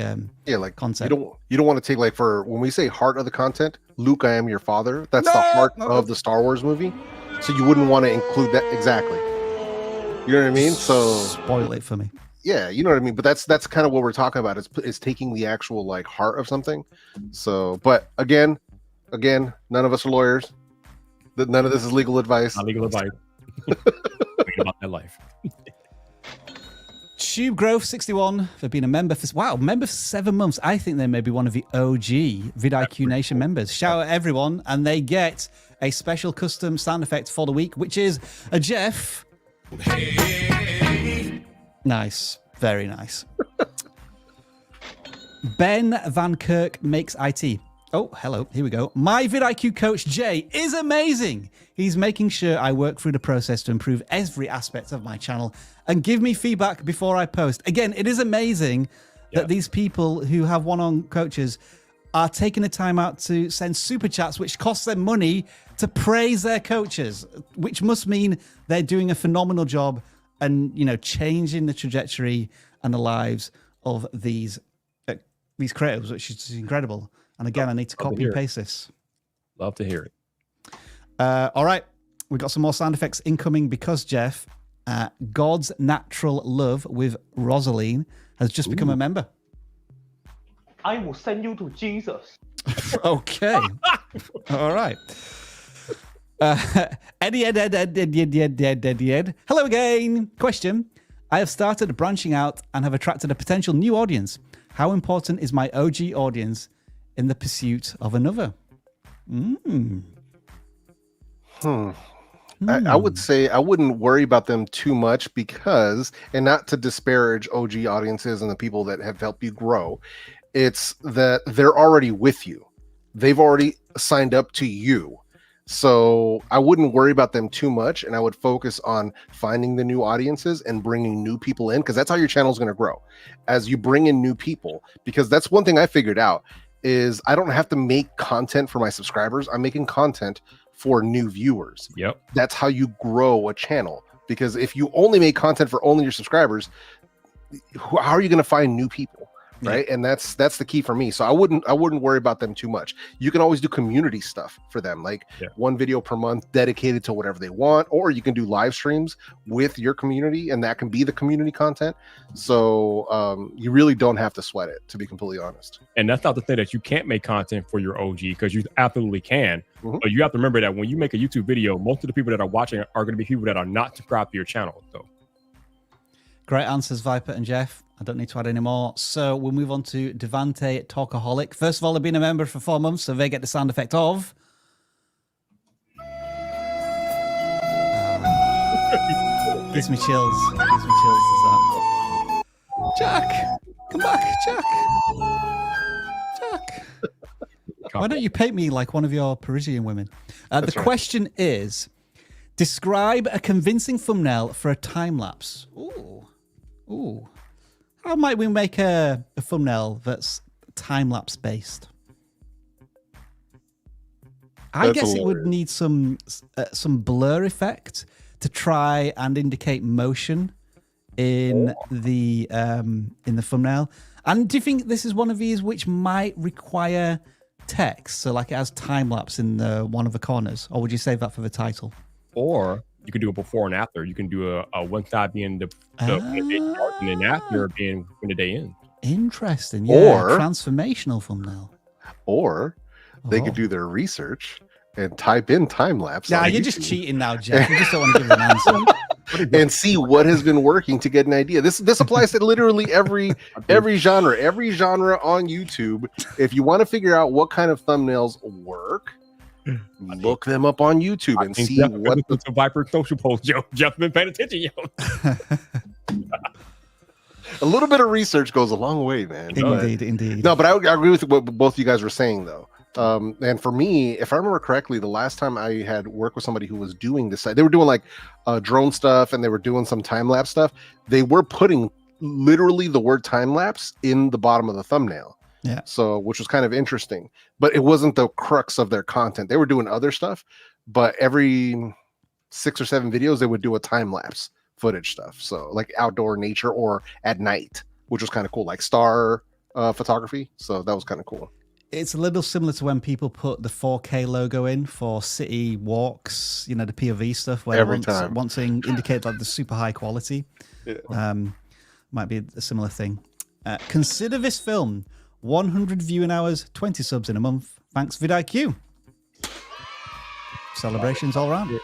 content. You don't want to take, like, for when we say heart of the content, Luke, I am your father. That's the heart of the Star Wars movie. So you wouldn't want to include that exactly. You know what I mean? So spoil it for me. Yeah, you know what I mean. But that's kind of what we're talking about. Is taking the actual like heart of something. So, but again, none of us are lawyers. None of this is legal advice. Not legal advice. Think about that life. Tube Growth 61 for being a member for 7 months. I think they may be one of the OG vidIQ Nation members. Shout out everyone, and they get a special custom sound effect for the week, which is a Jeff. Nice, very nice. Ben Van Kirk makes IT. Oh, hello. Here we go. My vidIQ coach, Jay, is amazing. He's making sure I work through the process to improve every aspect of my channel and give me feedback before I post. Again, it is amazing that these people who have one-on coaches are taking the time out to send super chats, which costs them money to praise their coaches, which must mean they're doing a phenomenal job and, you know, changing the trajectory and the lives of these creators, which is incredible. And again, I need to copy and paste this. Love to hear it. All right. We've got some more sound effects incoming because, Jeff, God's Natural Love with Rosaline has just become a member. I will send you to Jesus. Okay. All right. Eddie Ed. Hello again. Question. I have started branching out and have attracted a potential new audience. How important is my OG audience in the pursuit of another? I would say I wouldn't worry about them too much because, and not to disparage OG audiences and the people that have helped you grow, it's that they're already with you. They've already signed up to you. So I wouldn't worry about them too much, and I would focus on finding the new audiences and bringing new people in, because that's how your channel is going to grow, as you bring in new people. Because that's one thing I figured out is I don't have to make content for my subscribers. I'm making content for new viewers. Yep. That's how you grow a channel. Because if you only make content for only your subscribers, how are you going to find new people? Right. And that's the key for me. So I wouldn't worry about them too much. You can always do community stuff for them, like one video per month dedicated to whatever they want, or you can do live streams with your community, and that can be the community content. So you really don't have to sweat it, to be completely honest. And that's not to say that you can't make content for your OG, because you absolutely can. But you have to remember that when you make a YouTube video, most of the people that are watching are going to be people that are not subscribed to your channel. So great answers, Viper and Jeff. I don't need to add any more. So we'll move on to Devante Talkaholic. First of all, they've been a member for 4 months, so they get the sound effect of. Gives me chills. Gives me chills. Is that? Jack! Come back, Jack! Jack! Why don't you paint me like one of your Parisian women? The question is, describe a convincing thumbnail for a time lapse. Ooh. Ooh. How might we make a thumbnail that's time-lapse based? I guess it would need some blur effect to try and indicate motion in the thumbnail. And do you think this is one of these which might require text? So like it has time-lapse in one of the corners, or would you save that for the title? Or you can do a before and after. You can do a one side being the day starts and then after being when the day ends. Interesting. Yeah. Or transformational thumbnail. Or they could do their research and type in time lapse. Yeah, you're just cheating now, Jeff. You just don't want to give an answer. And see what has been working to get an idea. This applies to literally every genre on YouTube. If you want to figure out what kind of thumbnails work, look them up on YouTube and see what the Viper social post. Jeff's been paying attention, yo. A little bit of research goes a long way, man. Indeed. No, but I agree with what both of you guys were saying, though. And for me, if I remember correctly, the last time I had worked with somebody who was doing this, they were doing like drone stuff and they were doing some time lapse stuff. They were putting literally the word time lapse in the bottom of the thumbnail. Yeah. So, which was kind of interesting, but it wasn't the crux of their content. They were doing other stuff, but every 6 or 7 videos, they would do a time lapse footage stuff. So like outdoor nature or at night, which was kind of cool, like star photography. So that was kind of cool. It's a little similar to when people put the 4K logo in for city walks, you know, the POV stuff, where want to indicate like the super high quality. Yeah. Might be a similar thing. Consider this film 100 viewing hours, 20 subs in a month. Thanks, vidIQ. Celebrations all around.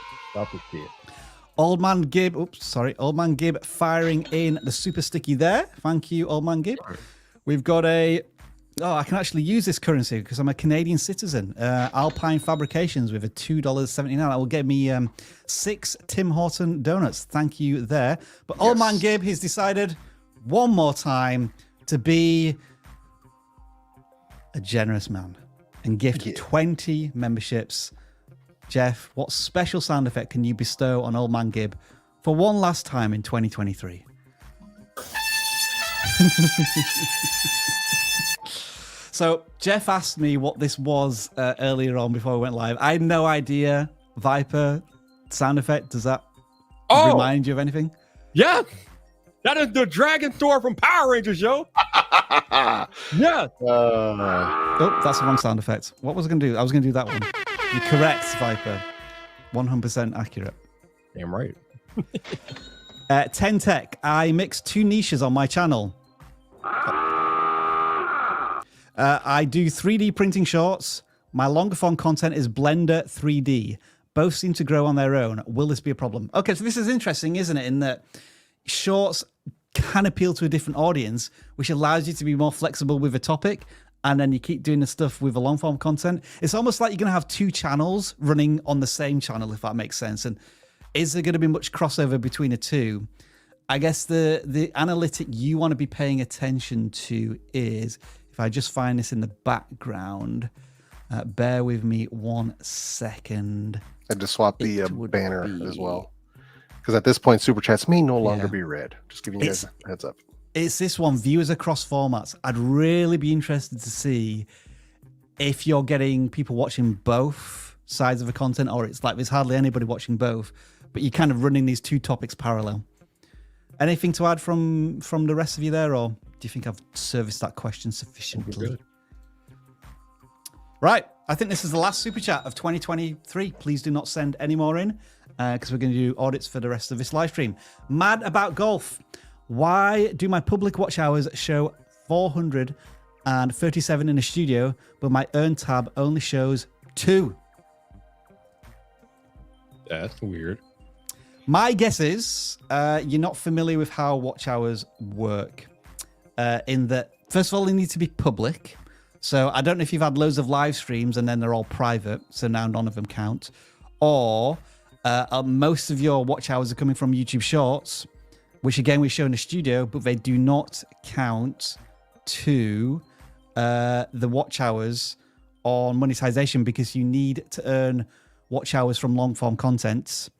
Old Man Gib, Old Man Gib firing in the super sticky there. Thank you, Old Man Gib. We've got I can actually use this currency because I'm a Canadian citizen. Alpine Fabrications with a $2.79. That will get me 6 Tim Horton donuts. Thank you there. But Old Man Gib, he's decided one more time to be a generous man and gift 20 memberships. Jeff, what special sound effect can you bestow on Old Man Gib for one last time in 2023? So Jeff asked me what this was earlier on before we went live. I had no idea. Viper sound effect. Does that remind you of anything? Yeah. That is the Dragon Thor from Power Rangers, yo. Yeah. Oh, that's the wrong sound effect. What was I going to do? I was going to do that one. You're correct, Viper. 100% accurate. Damn right. 10 Tech. I mix 2 niches on my channel. I do 3D printing shorts. My longer form content is Blender 3D. Both seem to grow on their own. Will this be a problem? Okay, so this is interesting, isn't it? In that shorts can appeal to a different audience, which allows you to be more flexible with a topic. And then you keep doing the stuff with a long form content. It's almost like you're going to have 2 channels running on the same channel, if that makes sense. And is there going to be much crossover between the two? I guess the analytic you want to be paying attention to is, if I just find this in the background, bear with me 1 second. And to swap the banner as well. Because at this point, Super Chats may no longer be read. Just giving you guys a heads up. It's this one, viewers across formats. I'd really be interested to see if you're getting people watching both sides of the content, or it's like there's hardly anybody watching both, but you're kind of running these 2 topics parallel. Anything to add from the rest of you there, or do you think I've serviced that question sufficiently? Right, I think this is the last super chat of 2023. Please do not send any more in, because we're going to do audits for the rest of this live stream. Mad about golf. Why do my public watch hours show 437 in the studio, but my earn tab only shows 2? That's weird. My guess is you're not familiar with how watch hours work. In that, first of all, they need to be public. So I don't know if you've had loads of live streams and then they're all private, so now none of them count. Or most of your watch hours are coming from YouTube Shorts, which again we show in the studio, but they do not count to the watch hours on monetization, because you need to earn watch hours from long form content.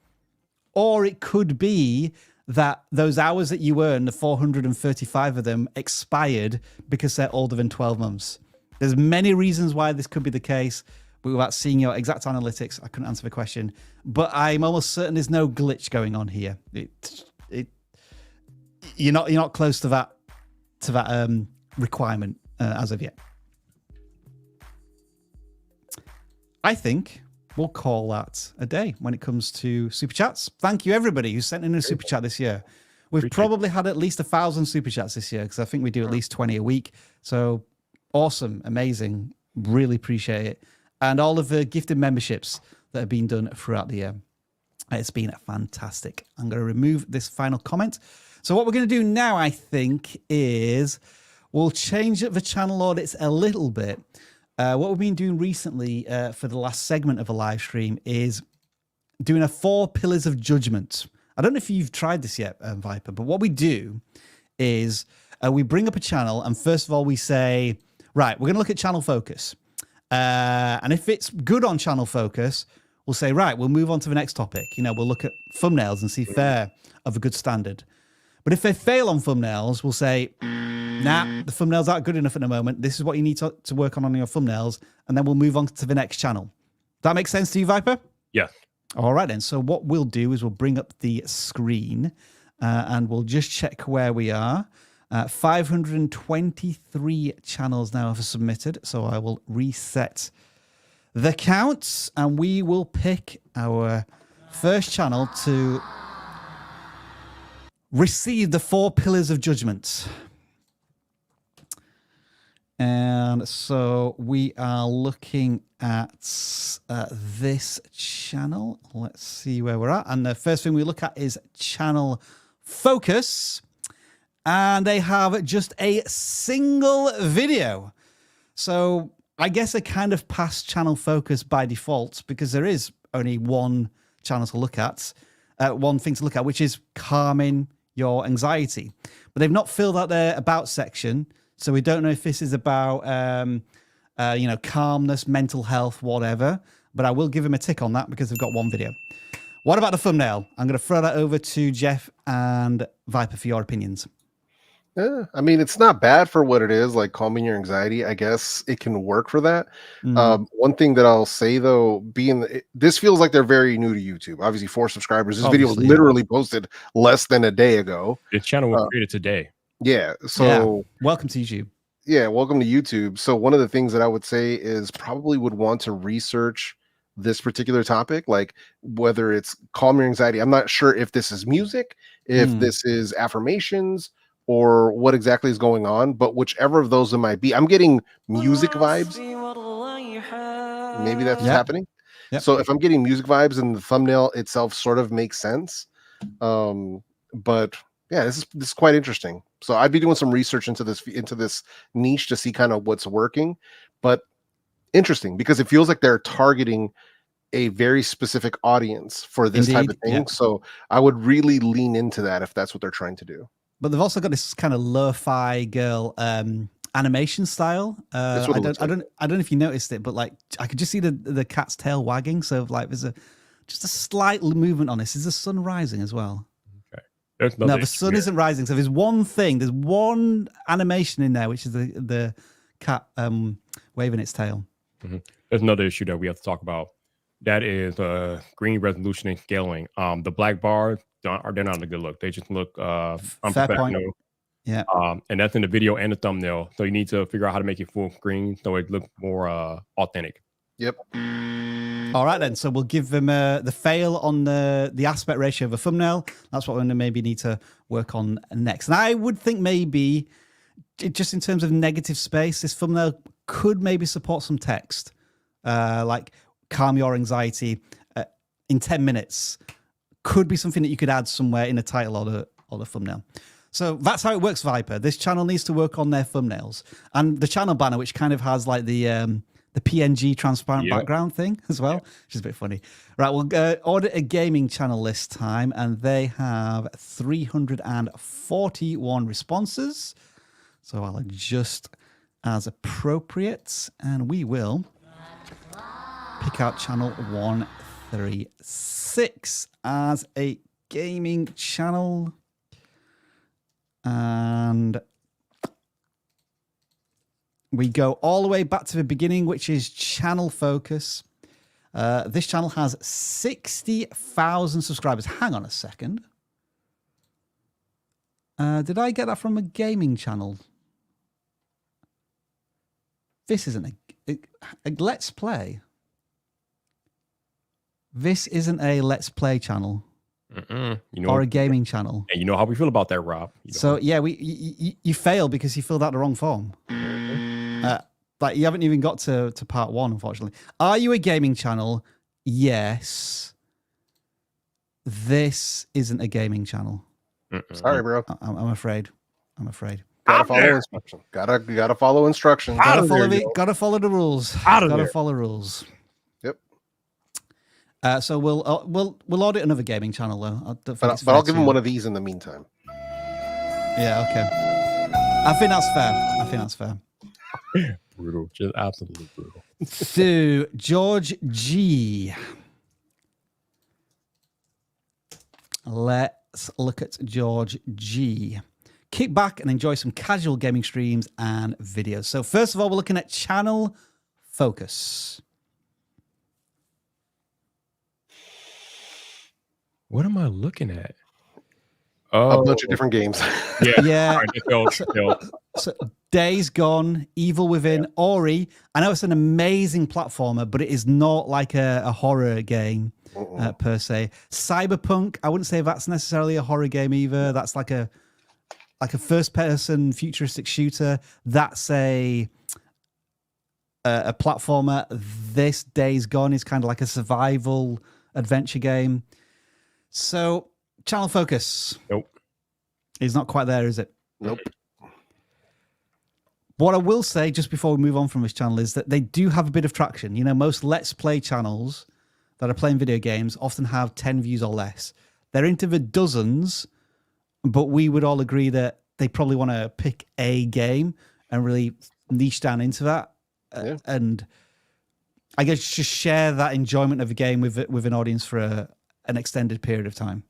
Or it could be that those hours that you earn, the 435 of them, expired because they're older than 12 months. There's many reasons why this could be the case, but without seeing your exact analytics, I couldn't answer the question. But I'm almost certain there's no glitch going on here. You're not close to that requirement as of yet. I think we'll call that a day when it comes to super chats. Thank you everybody who sent in a super chat this year. We've probably had at least 1,000 super chats this year, because I think we do at least 20 a week. So awesome, amazing, really appreciate it. And all of the gifted memberships that have been done throughout the year. It's been fantastic. I'm going to remove this final comment. So what we're going to do now, I think, is we'll change the channel audits a little bit. What we've been doing recently for the last segment of a live stream is doing a 4 pillars of judgment. I don't know if you've tried this yet, Viper, but what we do is we bring up a channel, and first of all, we say, right, we're going to look at channel focus. And if it's good on channel focus, we'll say, right, we'll move on to the next topic. We'll look at thumbnails and see if they're of a good standard. But if they fail on thumbnails, we'll say, nah, the thumbnails aren't good enough at the moment. This is what you need to work on your thumbnails. And then we'll move on to the next channel. That makes sense to you, Viper? Yes. All right, then. So what we'll do is we'll bring up the screen and we'll just check where we are. 523 channels now have submitted. So I will reset the counts and we will pick our first channel to receive the 4 pillars of judgment. And so we are looking at this channel. Let's see where we're at. And the first thing we look at is channel focus. And they have just a single video. So I guess I kind of passed channel focus by default because there is only one channel to look at, one thing to look at, which is calming your anxiety. But they've not filled out their about section. So we don't know if this is about, calmness, mental health, whatever. But I will give him a tick on that because they've got one video. What about the thumbnail? I'm going to throw that over to Jeff and Viper for your opinions. Yeah, I mean, it's not bad for what it is, like calming your anxiety. I guess it can work for that. One thing that I'll say, though, this feels like they're very new to YouTube. Obviously, 4 subscribers. This video was literally posted less than a day ago. The channel was created today. Yeah. So welcome to YouTube. Yeah, welcome to YouTube. So one of the things that I would say is probably would want to research this particular topic, like whether it's calm your anxiety. I'm not sure if this is music, if this is affirmations, or what exactly is going on, but whichever of those it might be, I'm getting music vibes. Maybe that's what's happening. Yep. So if I'm getting music vibes and the thumbnail itself sort of makes sense, but yeah, this is quite interesting. So I'd be doing some research into this niche to see kind of what's working, but interesting because it feels like they're targeting a very specific audience for this type of thing. Yeah. So I would really lean into that if that's what they're trying to do. But they've also got this kind of lo-fi girl animation style. I don't know if you noticed it, but like I could just see the cat's tail wagging. So like there's just a slight movement on this. Is the sun rising as well? Okay. No, the sun isn't rising. So there's one animation in there, which is the cat waving its tail. Mm-hmm. There's another issue that we have to talk about. That is green resolution and scaling. The black bars, they're not a good look. They just look unprofessional. Yeah. And that's in the video and the thumbnail. So you need to figure out how to make it full screen so it looks more authentic. Yep. All right, then. So we'll give them the fail on the aspect ratio of a thumbnail. That's what we're going to maybe need to work on next. And I would think maybe, just in terms of negative space, this thumbnail could maybe support some text. Like calm your anxiety in 10 minutes. Could be something that you could add somewhere in the title or the thumbnail. So that's how it works, Viper. This channel needs to work on their thumbnails. And the channel banner, which kind of has like the PNG transparent background thing as well, which is a bit funny. Right, we'll audit a gaming channel this time, and they have 341 responses. So I'll adjust as appropriate, and we will pick out channel 136 as a gaming channel. And we go all the way back to the beginning, which is channel focus. This channel has 60,000 subscribers. Hang on a second. Did I get that from a gaming channel? This isn't a Let's Play. This isn't a Let's Play channel. Or a gaming channel. And you know how we feel about that, Rob. So yeah, you fail because you filled out the wrong form. Like you haven't even got to part 1, unfortunately. Are you a gaming channel? Yes. This isn't a gaming channel. Sorry, bro. I'm afraid. Gotta follow instructions. Gotta follow instructions. Gotta follow the rules. Gotta follow rules. Yep. So we'll audit another gaming channel though. But I'll give him one of these in the meantime. Yeah. Okay. I think that's fair. Brutal, just absolutely brutal. So George G. Let's look at George G. Kick back and enjoy some casual gaming streams and videos. So first of all, we're looking at channel focus. What am I looking at? A bunch of different games. Yeah. Right, so Days Gone, Evil Within, Ori. I know it's an amazing platformer, but it is not like a horror game per se. Cyberpunk, I wouldn't say that's necessarily a horror game either. That's like a like a first-person futuristic shooter. That's a platformer. This Days Gone is kind of like a survival adventure game. So, channel focus. Nope. Is not quite there, is it? Nope. What I will say just before we move on from this channel is that they do have a bit of traction. You know, most Let's Play channels that are playing video games often have 10 views or less. They're into the dozens, but we would all agree that they probably want to pick a game and really niche down into that. And I guess just share that enjoyment of a game with an audience for an extended period of time.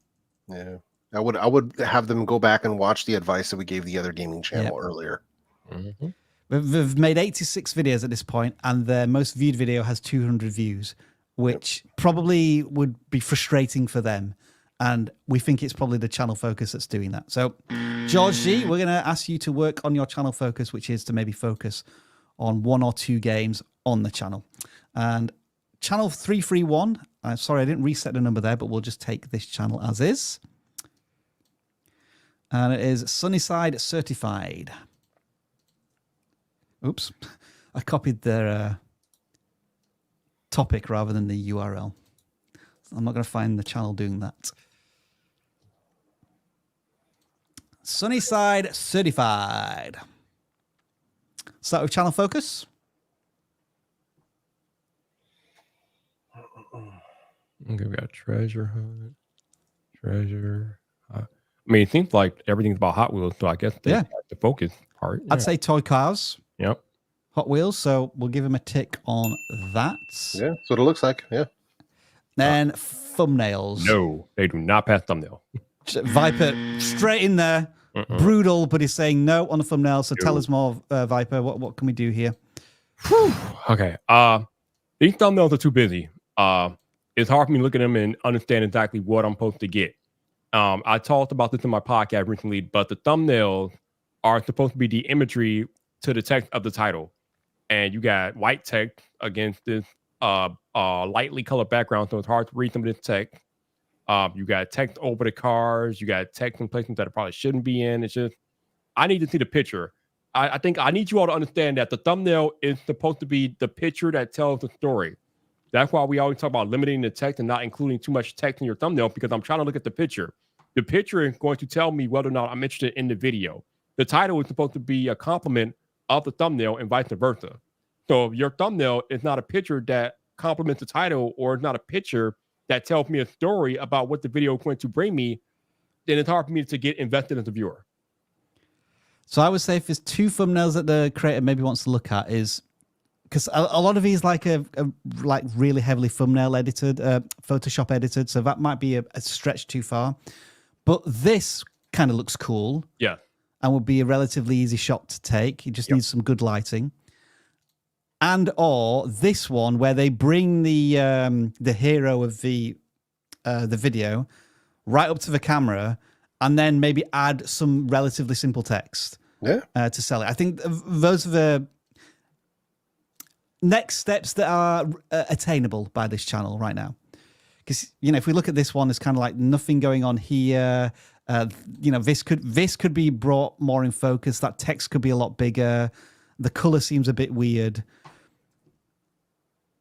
Yeah. I would have them go back and watch the advice that we gave the other gaming channel earlier. Mm-hmm. They've made 86 videos at this point, and their most viewed video has 200 views, which probably would be frustrating for them. And we think it's probably the channel focus that's doing that. So, George G, we're going to ask you to work on your channel focus, which is to maybe focus on 1 or 2 games on the channel. And channel 331, I'm sorry, I didn't reset the number there, but we'll just take this channel as is. And it is Sunnyside Certified. Oops, I copied their topic rather than the URL. I'm not going to find the channel doing that. Sunnyside Certified. Start with channel focus. Okay, we got treasure hunt, treasure. I mean, it seems like everything's about Hot Wheels, so I guess they like the focus part. I'd say toy cars. Yep. Hot Wheels, so we'll give him a tick on that. Yeah, that's what it looks like. Yeah. Then thumbnails. No, they do not pass thumbnail. Viper straight in there. Brutal, but he's saying no on the thumbnail. So tell us more, Viper. What can we do here? Okay. These thumbnails are too busy. It's hard for me to look at them and understand exactly what I'm supposed to get. I talked about this in my podcast recently, but the thumbnails are supposed to be the imagery to the text of the title. And you got white text against this lightly colored background, so it's hard to read some of this text. You got text over the cars. You got text in places that it probably shouldn't be in. It's just, I need to see the picture. I think I need you all to understand that the thumbnail is supposed to be the picture that tells the story. That's why we always talk about limiting the text and not including too much text in your thumbnail, because I'm trying to look at the picture. The picture is going to tell me whether or not I'm interested in the video. The title is supposed to be a complement of the thumbnail and vice versa. So if your thumbnail is not a picture that complements the title, or it's not a picture that tells me a story about what the video is going to bring me, then it's hard for me to get invested as a viewer. So I would say if there's 2 thumbnails that the creator maybe wants to look at, is because a lot of these like like really heavily thumbnail edited, Photoshop edited, so that might be a stretch too far. But this kind of looks cool. Yeah. And would be a relatively easy shot to take. You just need some good lighting. And or this one where they bring the hero of the video right up to the camera and then maybe add some relatively simple text to sell it. I think those are the next steps that are attainable by this channel right now. Because, you know, if we look at this one, there's kind of like nothing going on here. You know, this could be brought more in focus. That text could be a lot bigger. The color seems a bit weird.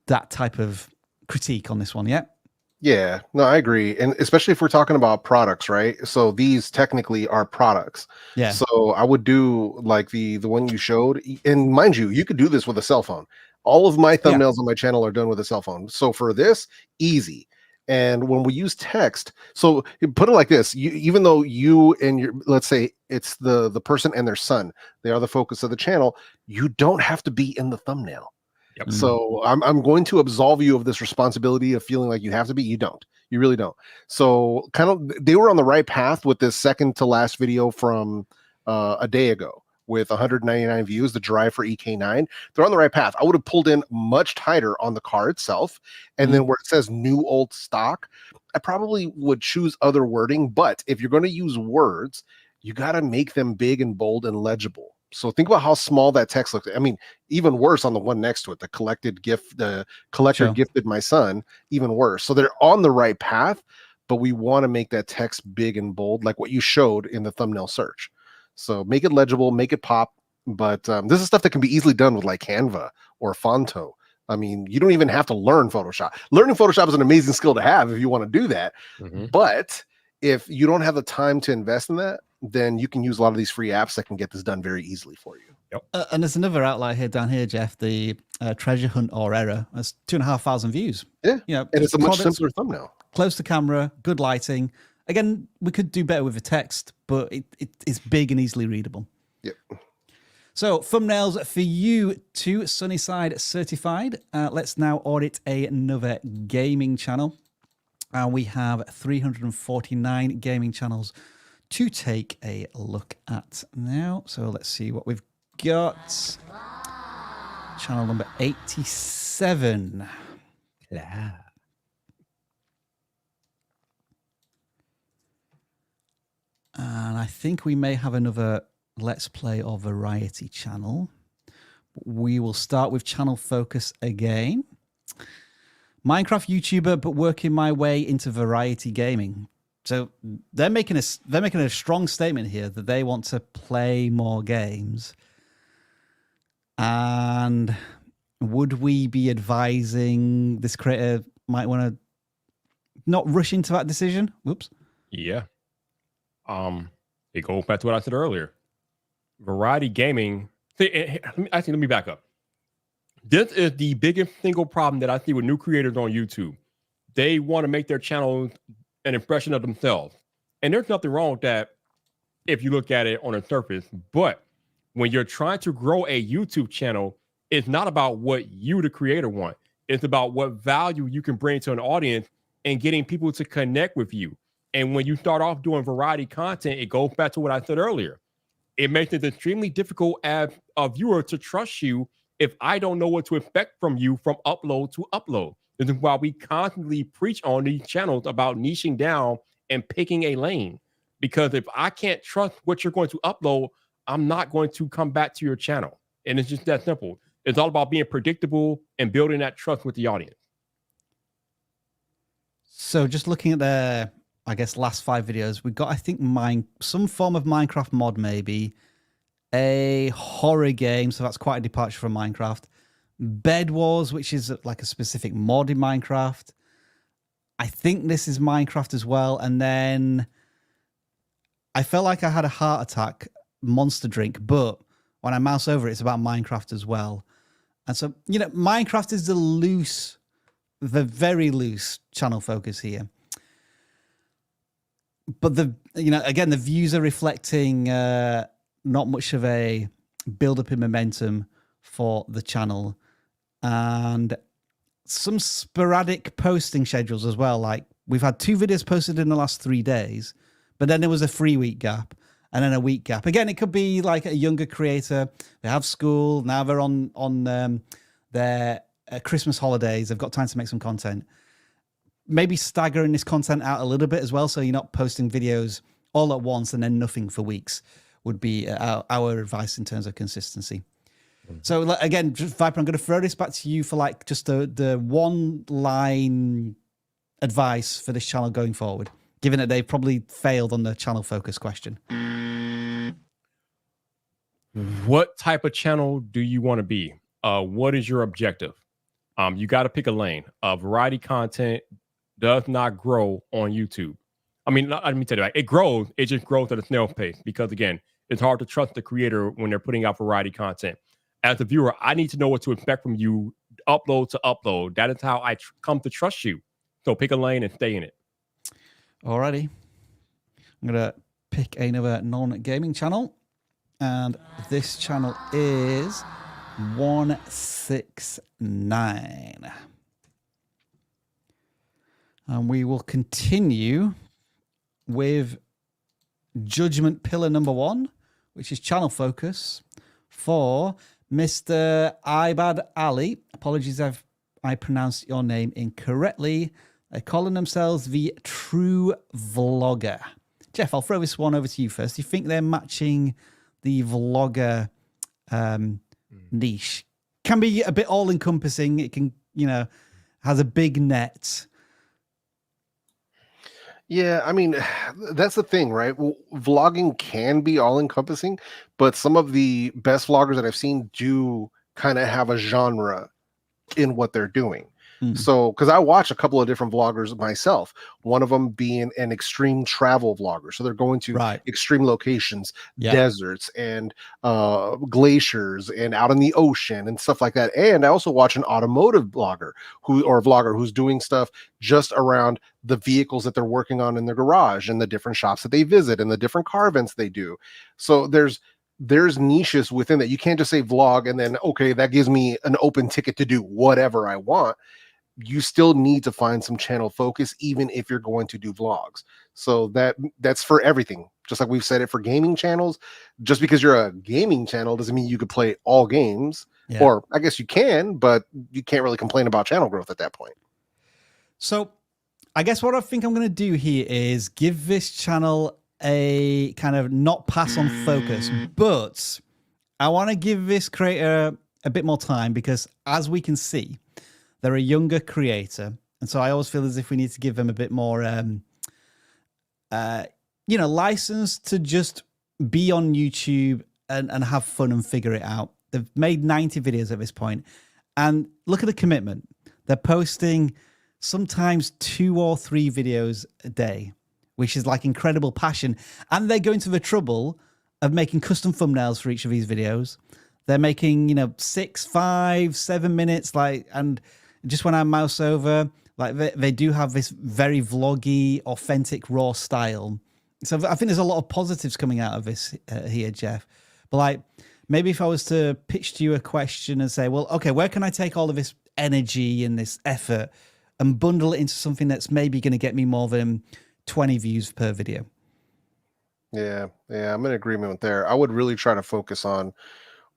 That type of critique on this one, yeah? Yeah, no, I agree. And especially if we're talking about products, right? So these technically are products. Yeah. So I would do like the one you showed. And mind you, you could do this with a cell phone. All of my thumbnails on my channel are done with a cell phone. So for this, easy. And when we use text, so put it like this, even though you and your, let's say it's the person and their son, they are the focus of the channel, you don't have to be in the thumbnail. Yep. So I'm going to absolve you of this responsibility of feeling like you have to be. You don't. You really don't. So kind of they were on the right path with this second to last video from a day ago with 199 views, the drive for EK9. They're on the right path. I would have pulled in much tighter on the car itself. And then where it says new old stock, I probably would choose other wording. But if you're going to use words, you got to make them big and bold and legible. So think about how small that text looks. I mean, even worse on the one next to it, the collected gift, the collector gifted my son, even worse. So they're on the right path, but we want to make that text big and bold, like what you showed in the thumbnail search. So make it legible, make it pop. But this is stuff that can be easily done with like Canva or Fonto. I mean, you don't even have to learn Photoshop. Learning Photoshop is an amazing skill to have if you want to do that. But if you don't have the time to invest in that, then you can use a lot of these free apps that can get this done very easily for you. And there's another outlier here down here, Jeff, the treasure hunt or error. That's 2,500 views. Yeah. You know, and it's a much simpler thumbnail. Close to camera, good lighting. Again, we could do better with the text, but it's big and easily readable. Yep. So thumbnails for you two, Sunnyside certified. Let's now audit another gaming channel. We have 349 gaming channels to take a look at now. So let's see what we've got. Channel number 87. CLAAAW. And I think we may have another Let's Play or Variety channel. We will start with channel focus again. Minecraft YouTuber, but working my way into variety gaming. So they're making a strong statement here that they want to play more games. And would we be advising this creator might want to not rush into that decision? Whoops. Yeah. It goes back to what I said earlier. Variety gaming. Let me back up. This is the biggest single problem that I see with new creators on YouTube. They want to make their channels an impression of themselves. And there's nothing wrong with that if you look at it on the surface. But when you're trying to grow a YouTube channel, it's not about what you, the creator, want. It's about what value you can bring to an audience and getting people to connect with you. And when you start off doing variety content, it goes back to what I said earlier. It makes it extremely difficult as a viewer to trust you if I don't know what to expect from you from upload to upload. This is why we constantly preach on these channels about niching down and picking a lane. Because if I can't trust what you're going to upload, I'm not going to come back to your channel. And it's just that simple. It's all about being predictable and building that trust with the audience. So just looking at the, I guess, last 5 videos, we got, I think, some form of Minecraft mod, maybe a horror game. So that's quite a departure from Minecraft. Bed Wars, which is like a specific mod in Minecraft. I think this is Minecraft as well. And then I felt like I had a heart attack, Monster Drink, but when I mouse over it, it's about Minecraft as well. And so, you know, Minecraft is the very loose channel focus here. But again, the views are reflecting not much of a build-up in momentum for the channel, and some sporadic posting schedules as well. Like we've had 2 videos posted in the last 3 days, but then there was a 3-week gap and then a week gap. Again, it could be like a younger creator. They have school now. They're on their Christmas holidays. They've got time to make some content. Maybe staggering this content out a little bit as well, so you're not posting videos all at once and then nothing for weeks would be our advice in terms of consistency. So again, Viper, I'm going to throw this back to you for like just the one-line advice for this channel going forward, given that they probably failed on the channel focus question. What type of channel do you want to be? What is your objective? You got to pick a lane. Variety content does not grow on YouTube. I mean, let me tell you, it grows. It just grows at a snail's pace because, again, it's hard to trust the creator when they're putting out variety content. As a viewer, I need to know what to expect from you, upload to upload. That is how I come to trust you. So pick a lane and stay in it. Alrighty. I'm going to pick another non-gaming channel. And this channel is 169. And we will continue with Judgment Pillar number 1, which is channel focus for Mr.Ibad Ali. Apologies if I pronounced your name incorrectly. They're calling themselves the True Vlogger. Jeff, I'll throw this one over to you first. Do you think they're matching the vlogger niche? Can be a bit all-encompassing. It can, has a big net. Yeah, I mean, that's the thing, right? Well, vlogging can be all encompassing, but some of the best vloggers that I've seen do kind of have a genre in what they're doing. So, because I watch a couple of different vloggers myself, one of them being an extreme travel vlogger. So they're going to extreme locations, deserts and glaciers and out in the ocean and stuff like that. And I also watch an automotive vlogger who's doing stuff just around the vehicles that they're working on in their garage and the different shops that they visit and the different car events they do. So there's niches within that. You can't just say vlog and then, okay, that gives me an open ticket to do whatever I want. You still need to find some channel focus, even if you're going to do vlogs. So that's for everything. Just like we've said it for gaming channels, just because you're a gaming channel doesn't mean you could play all games, or I guess you can, but you can't really complain about channel growth at that point. So I guess what I think I'm going to do here is give this channel a kind of not pass on focus, but I want to give this creator a bit more time because as we can see, they're a younger creator. And so I always feel as if we need to give them a bit more, license to just be on YouTube and have fun and figure it out. They've made 90 videos at this point. And look at the commitment. They're posting sometimes 2 or 3 videos a day, which is like incredible passion. And they're going to the trouble of making custom thumbnails for each of these videos. They're making, 6, 5, 7 minutes, and just when I mouse over, they do have this very vloggy, authentic, raw style. So I think there's a lot of positives coming out of this here, Jeff. But maybe if I was to pitch to you a question and say, well, okay, where can I take all of this energy and this effort and bundle it into something that's maybe going to get me more than 20 views per video? Yeah, I'm in agreement with there. I would really try to focus on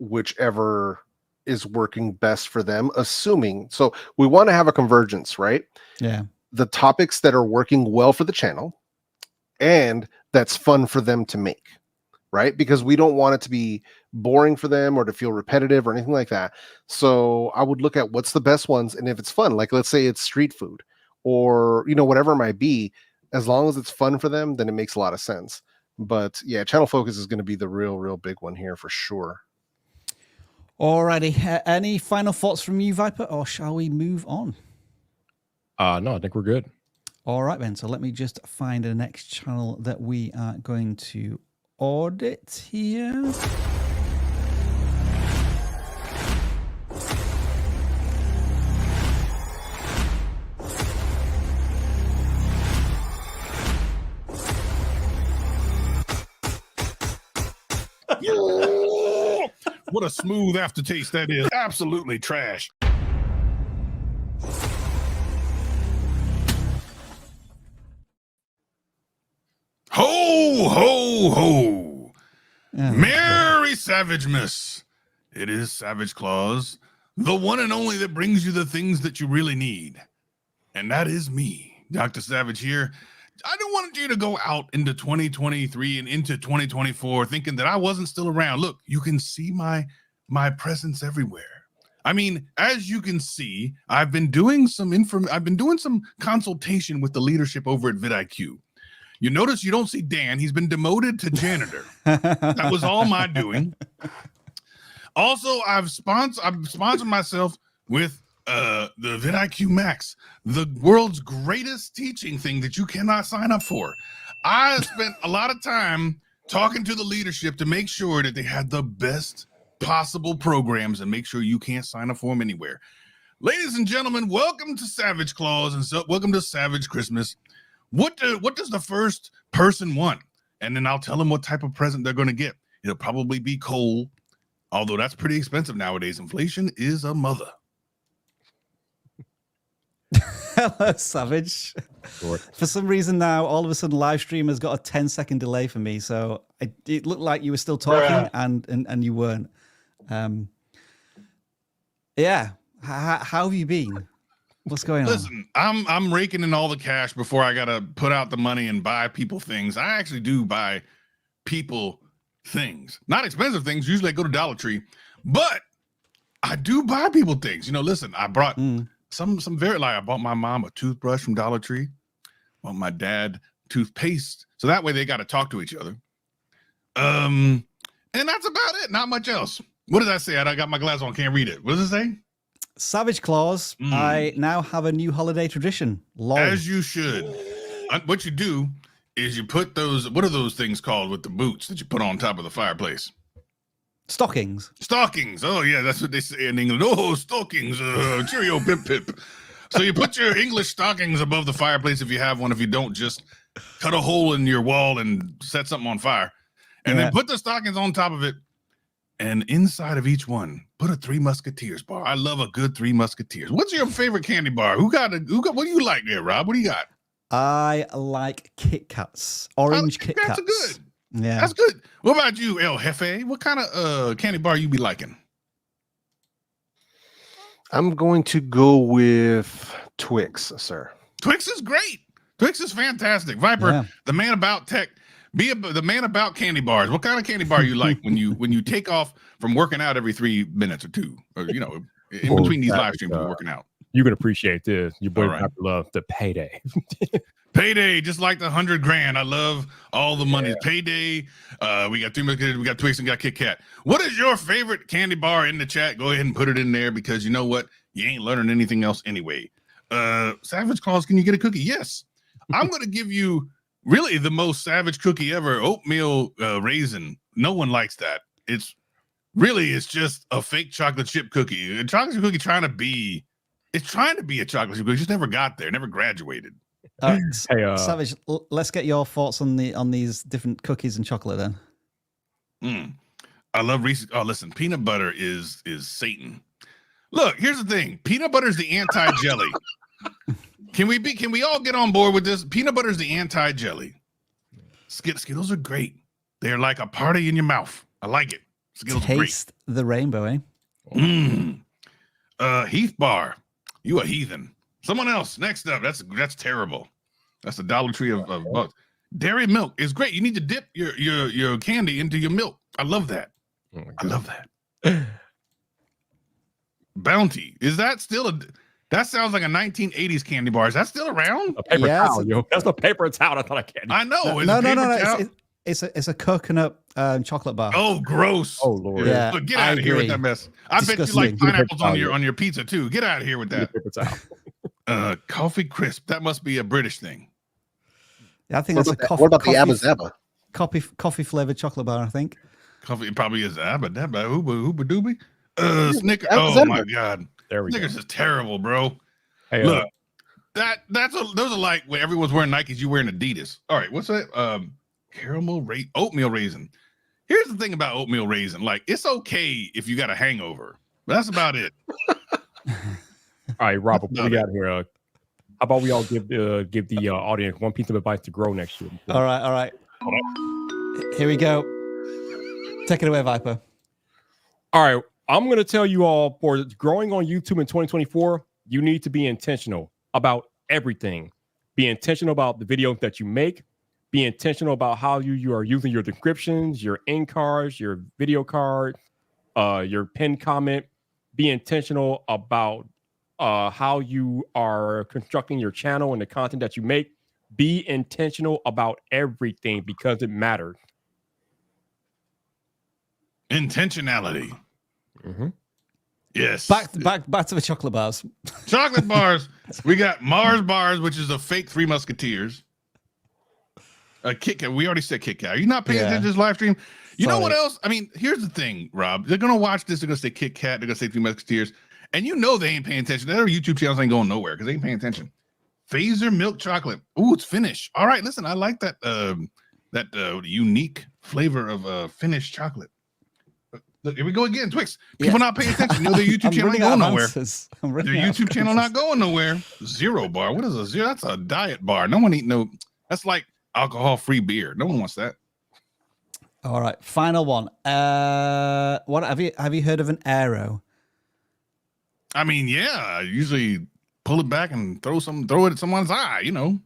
whichever is working best for them, assuming so we want to have a convergence, right? Yeah. The topics that are working well for the channel and that's fun for them to make, right? Because we don't want it to be boring for them or to feel repetitive or anything like that. So I would look at what's the best ones, and if it's fun, like let's say it's street food or whatever it might be, as long as it's fun for them, then it makes a lot of sense. But yeah, channel focus is going to be the real big one here for sure. Alrighty. Any final thoughts from you, Viper, or shall we move on? No, I think we're good. All right, then. So let me just find the next channel that we are going to audit here. What a smooth aftertaste that is. Absolutely trash. Ho, ho, ho. Merry Savagemas. It is Savage Claus, the one and only that brings you the things that you really need. And that is me, Dr. Savage here. I don't want you to go out into 2023 and into 2024 thinking that I wasn't still around. Look, you can see my presence everywhere. I mean, as you can see, I've been doing some consultation with the leadership over at vidIQ. You notice you don't see Dan. He's been demoted to janitor. That was all my doing. Also, I've sponsored myself with the vidIQ Max, the world's greatest teaching thing that you cannot sign up for. I spent a lot of time talking to the leadership to make sure that they had the best possible programs and make sure you can't sign up for them anywhere. Ladies and gentlemen, welcome to Savage Claus and so welcome to Savage Christmas. What does the first person want? And then I'll tell them what type of present they're going to get. It'll probably be coal, although that's pretty expensive nowadays. Inflation is a mother. Hello, Savage. Sure. For some reason now, all of a sudden, live stream has got a 10-second delay for me. So it looked like you were still talking, and you weren't. Yeah. How have you been? What's going on? Listen, I'm raking in all the cash before I gotta put out the money and buy people things. I actually do buy people things, not expensive things. Usually I go to Dollar Tree, but I do buy people things. Listen, I brought some very I bought my mom a toothbrush from Dollar Tree. Bought my dad toothpaste. So that way they got to talk to each other. And that's about it. Not much else. What did I say? I got my glass on. Can't read it. What does it say? Savage Claws. I now have a new holiday tradition. Lol. As you should. What you do is you put those, what are those things called with the boots that you put on top of the fireplace? Stockings. Stockings. Oh, yeah, that's what they say in England. Oh, stockings. Cheerio, pip, pip. So you put your English stockings above the fireplace if you have one. If you don't, just cut a hole in your wall and set something on fire. And then put the stockings on top of it. And inside of each one, put a Three Musketeers bar. I love a good Three Musketeers. What's your favorite candy bar? What do you like there, Rob? What do you got? I like Kit Kats. Orange Kit Kats. That's good. Yeah. That's good. What about you, El Jefe? What kind of candy bar you be liking? I'm going to go with Twix, sir. Twix is great. Twix is fantastic. Viper, the man about tech. The man about candy bars. What kind of candy bar you like when you take off from working out every 3 minutes or 2, or in between these live streams of working out? You can appreciate this. Your boy Viper love the payday. Payday, just like the $100 grand. I love all the money. Payday. We got we got Twix and got Kit Kat. What is your favorite candy bar in the chat? Go ahead and put it in there because you know what? You ain't learning anything else anyway. Savage Claus, can you get a cookie? Yes. I'm going to give you really the most savage cookie ever. Oatmeal raisin. No one likes that. It's just a fake chocolate chip cookie. A chocolate chip cookie trying to be a chocolate chip cookie. Just never got there. Never graduated. Hey, Savage, let's get your thoughts on these different cookies and chocolate then. I love Reese's. Oh, listen, peanut butter is Satan. Look, here's the thing. Peanut butter is the anti-jelly. Can we all get on board with this? Peanut butter is the anti-jelly. Skittles are great. They're like a party in your mouth. I like it. Skittles are great. Taste the rainbow, eh? Heath Bar. You a heathen. Someone else. Next up. That's terrible. That's the Dollar Tree of bugs. Dairy milk is great. You need to dip your candy into your milk. I love that. I love that. Bounty. Is that still that sounds like a 1980s candy bar. Is that still around? A paper towel, yo. That's a paper towel. That's not a candy. I know. No. It's a coconut chocolate bar. Oh, gross. Oh, Lord. Yeah, Look, get out of here with that mess. I bet you like pineapples on your pizza too. Get out of here with that. Paper towel. Coffee crisp. That must be a British thing. Yeah, I think that's a coffee. What about the Abba Zaba? Coffee flavored chocolate bar, I think. Coffee probably is Abba Dabba. Hooba Doobie. Snickers. Oh my God. There we Snickers go. is terrible, bro. Hey, look, those are like when everyone's wearing Nikes, you wearing Adidas. All right, what's that? Oatmeal raisin. Here's the thing about oatmeal raisin. Like, it's okay if you got a hangover. But that's about it. All right, Robert, what we got here? How about we all give the audience one piece of advice to grow next year? All right. Here we go. Take it away, Viper. All right, I'm going to tell you all, for growing on YouTube in 2024, you need to be intentional about everything. Be intentional about the videos that you make. Be intentional about how you are using your descriptions, your end cards, your video card, your pinned comment. Be intentional about how you are constructing your channel and the content that you make. Be intentional about everything because it matters. Intentionality. Mm-hmm. Yes. Back to the chocolate bars. Chocolate bars. We got Mars bars, which is a fake Three Musketeers. A Kit Kat. We already said Kit Kat. Are you not paying attention to this live stream? You know what else? I mean, here's the thing, Rob. They're gonna watch this. They're gonna say Kit Kat. They're gonna say Three Musketeers, and you know they ain't paying attention. Their YouTube channels ain't going nowhere because they ain't paying attention. Phaser milk chocolate. Ooh, it's Finnish. All right, listen. I like that. That unique flavor of Finnish chocolate. Look, here we go again. Twix. People not paying attention. You know their YouTube channel ain't going nowhere. Their YouTube channel not going nowhere. Zero bar. What is a zero? That's a diet bar. No one eat no. That's like alcohol-free beer. No one wants that. All right, final one. What have you heard of an arrow? I mean, yeah. I usually pull it back and throw it at someone's eye. You know.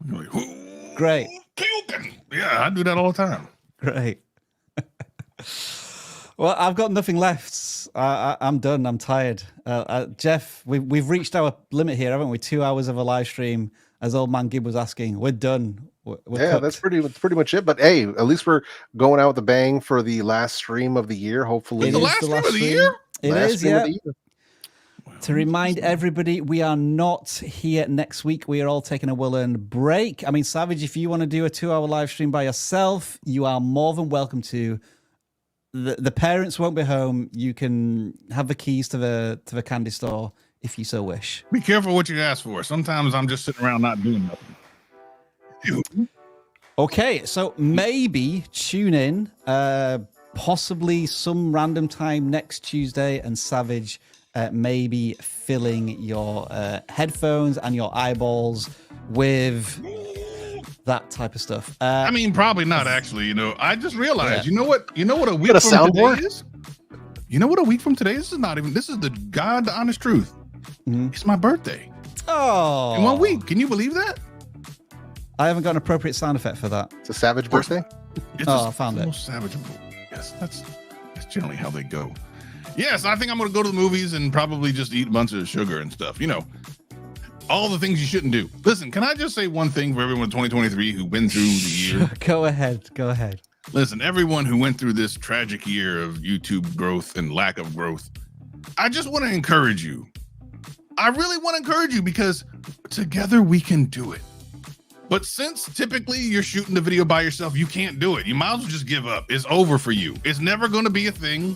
Like, great. Yeah, I do that all the time. Great. Well, I've got nothing left. I'm done. I'm tired. Jeff, we've reached our limit here, haven't we? 2 hours of a live stream. as old man Gibb was asking, we're done. We're Yeah, cooked. that's pretty much it. But hey, at least we're going out with a bang for the last stream of the year. Hopefully, It the is last the stream last of the stream. year? It last is, stream of yeah. the year. To remind everybody, we are not here next week. We are all taking a well-earned break. I mean, Savage, if you want to do a 2-hour live stream by yourself, you are more than welcome to. The parents won't be home. You can have the keys to the candy store if you so wish. Be careful what you ask for. Sometimes I'm just sitting around not doing nothing. Okay, so maybe tune in, possibly some random time next Tuesday, and Savage maybe filling your headphones and your eyeballs with that type of stuff. I mean, probably not actually. You know, I just realized. Yeah. You know what a week Got a from today soundboard? is. You know what a week from today is? This is the God honest truth. Mhm. It's my birthday Oh, in 1 week. Can you believe that? I haven't got an appropriate sound effect for that. It's a savage birthday. It's Oh, I found it. most savageable. Yes, that's generally how they go. Yes, I think I'm going to go to the movies and probably just eat a bunch of sugar and stuff. You know, all the things you shouldn't do. Listen, can I just say one thing for everyone in 2023 who went through the year? Go ahead. Go ahead. Listen, everyone who went through this tragic year of YouTube growth and lack of growth, I just want to encourage you. I really want to encourage you because together we can do it. But since typically you're shooting the video by yourself, you can't do it. You might as well just give up. It's over for you. It's never going to be a thing.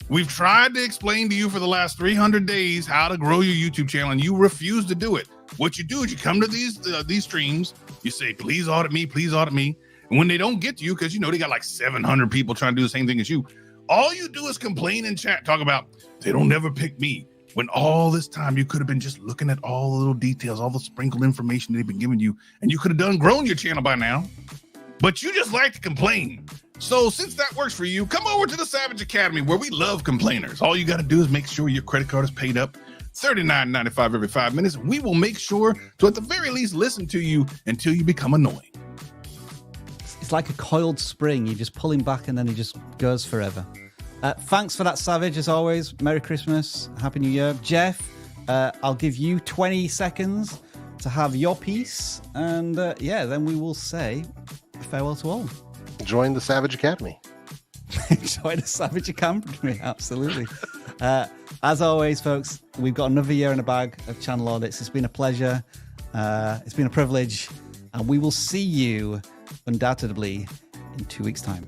We've tried to explain to you for the last 300 days how to grow your YouTube channel, and you refuse to do it. What you do is you come to these streams, you say, please audit me, please audit me. And when they don't get to you, because you know they got like 700 people trying to do the same thing as you, all you do is complain in chat, talk about they don't never pick me. When all this time you could have been just looking at all the little details, all the sprinkled information they've been giving you, and you could have grown your channel by now. But you just like to complain. So since that works for you, come over to the Savage Academy where we love complainers. All you got to do is make sure your credit card is paid up, $39.95 every 5 minutes. We will make sure to at the very least listen to you until you become annoying. It's like a coiled spring. You just pull him back and then he just goes forever. Thanks for that, Savage, as always. Merry Christmas. Happy New Year. Jeff, I'll give you 20 seconds to have your piece. And yeah, then we will say farewell to all. Join the Savage Academy. Join the Savage Academy. Absolutely. As always, folks, we've got another year in the bag of channel audits. It's been a pleasure. It's been a privilege. And we will see you undoubtedly in 2 weeks' time.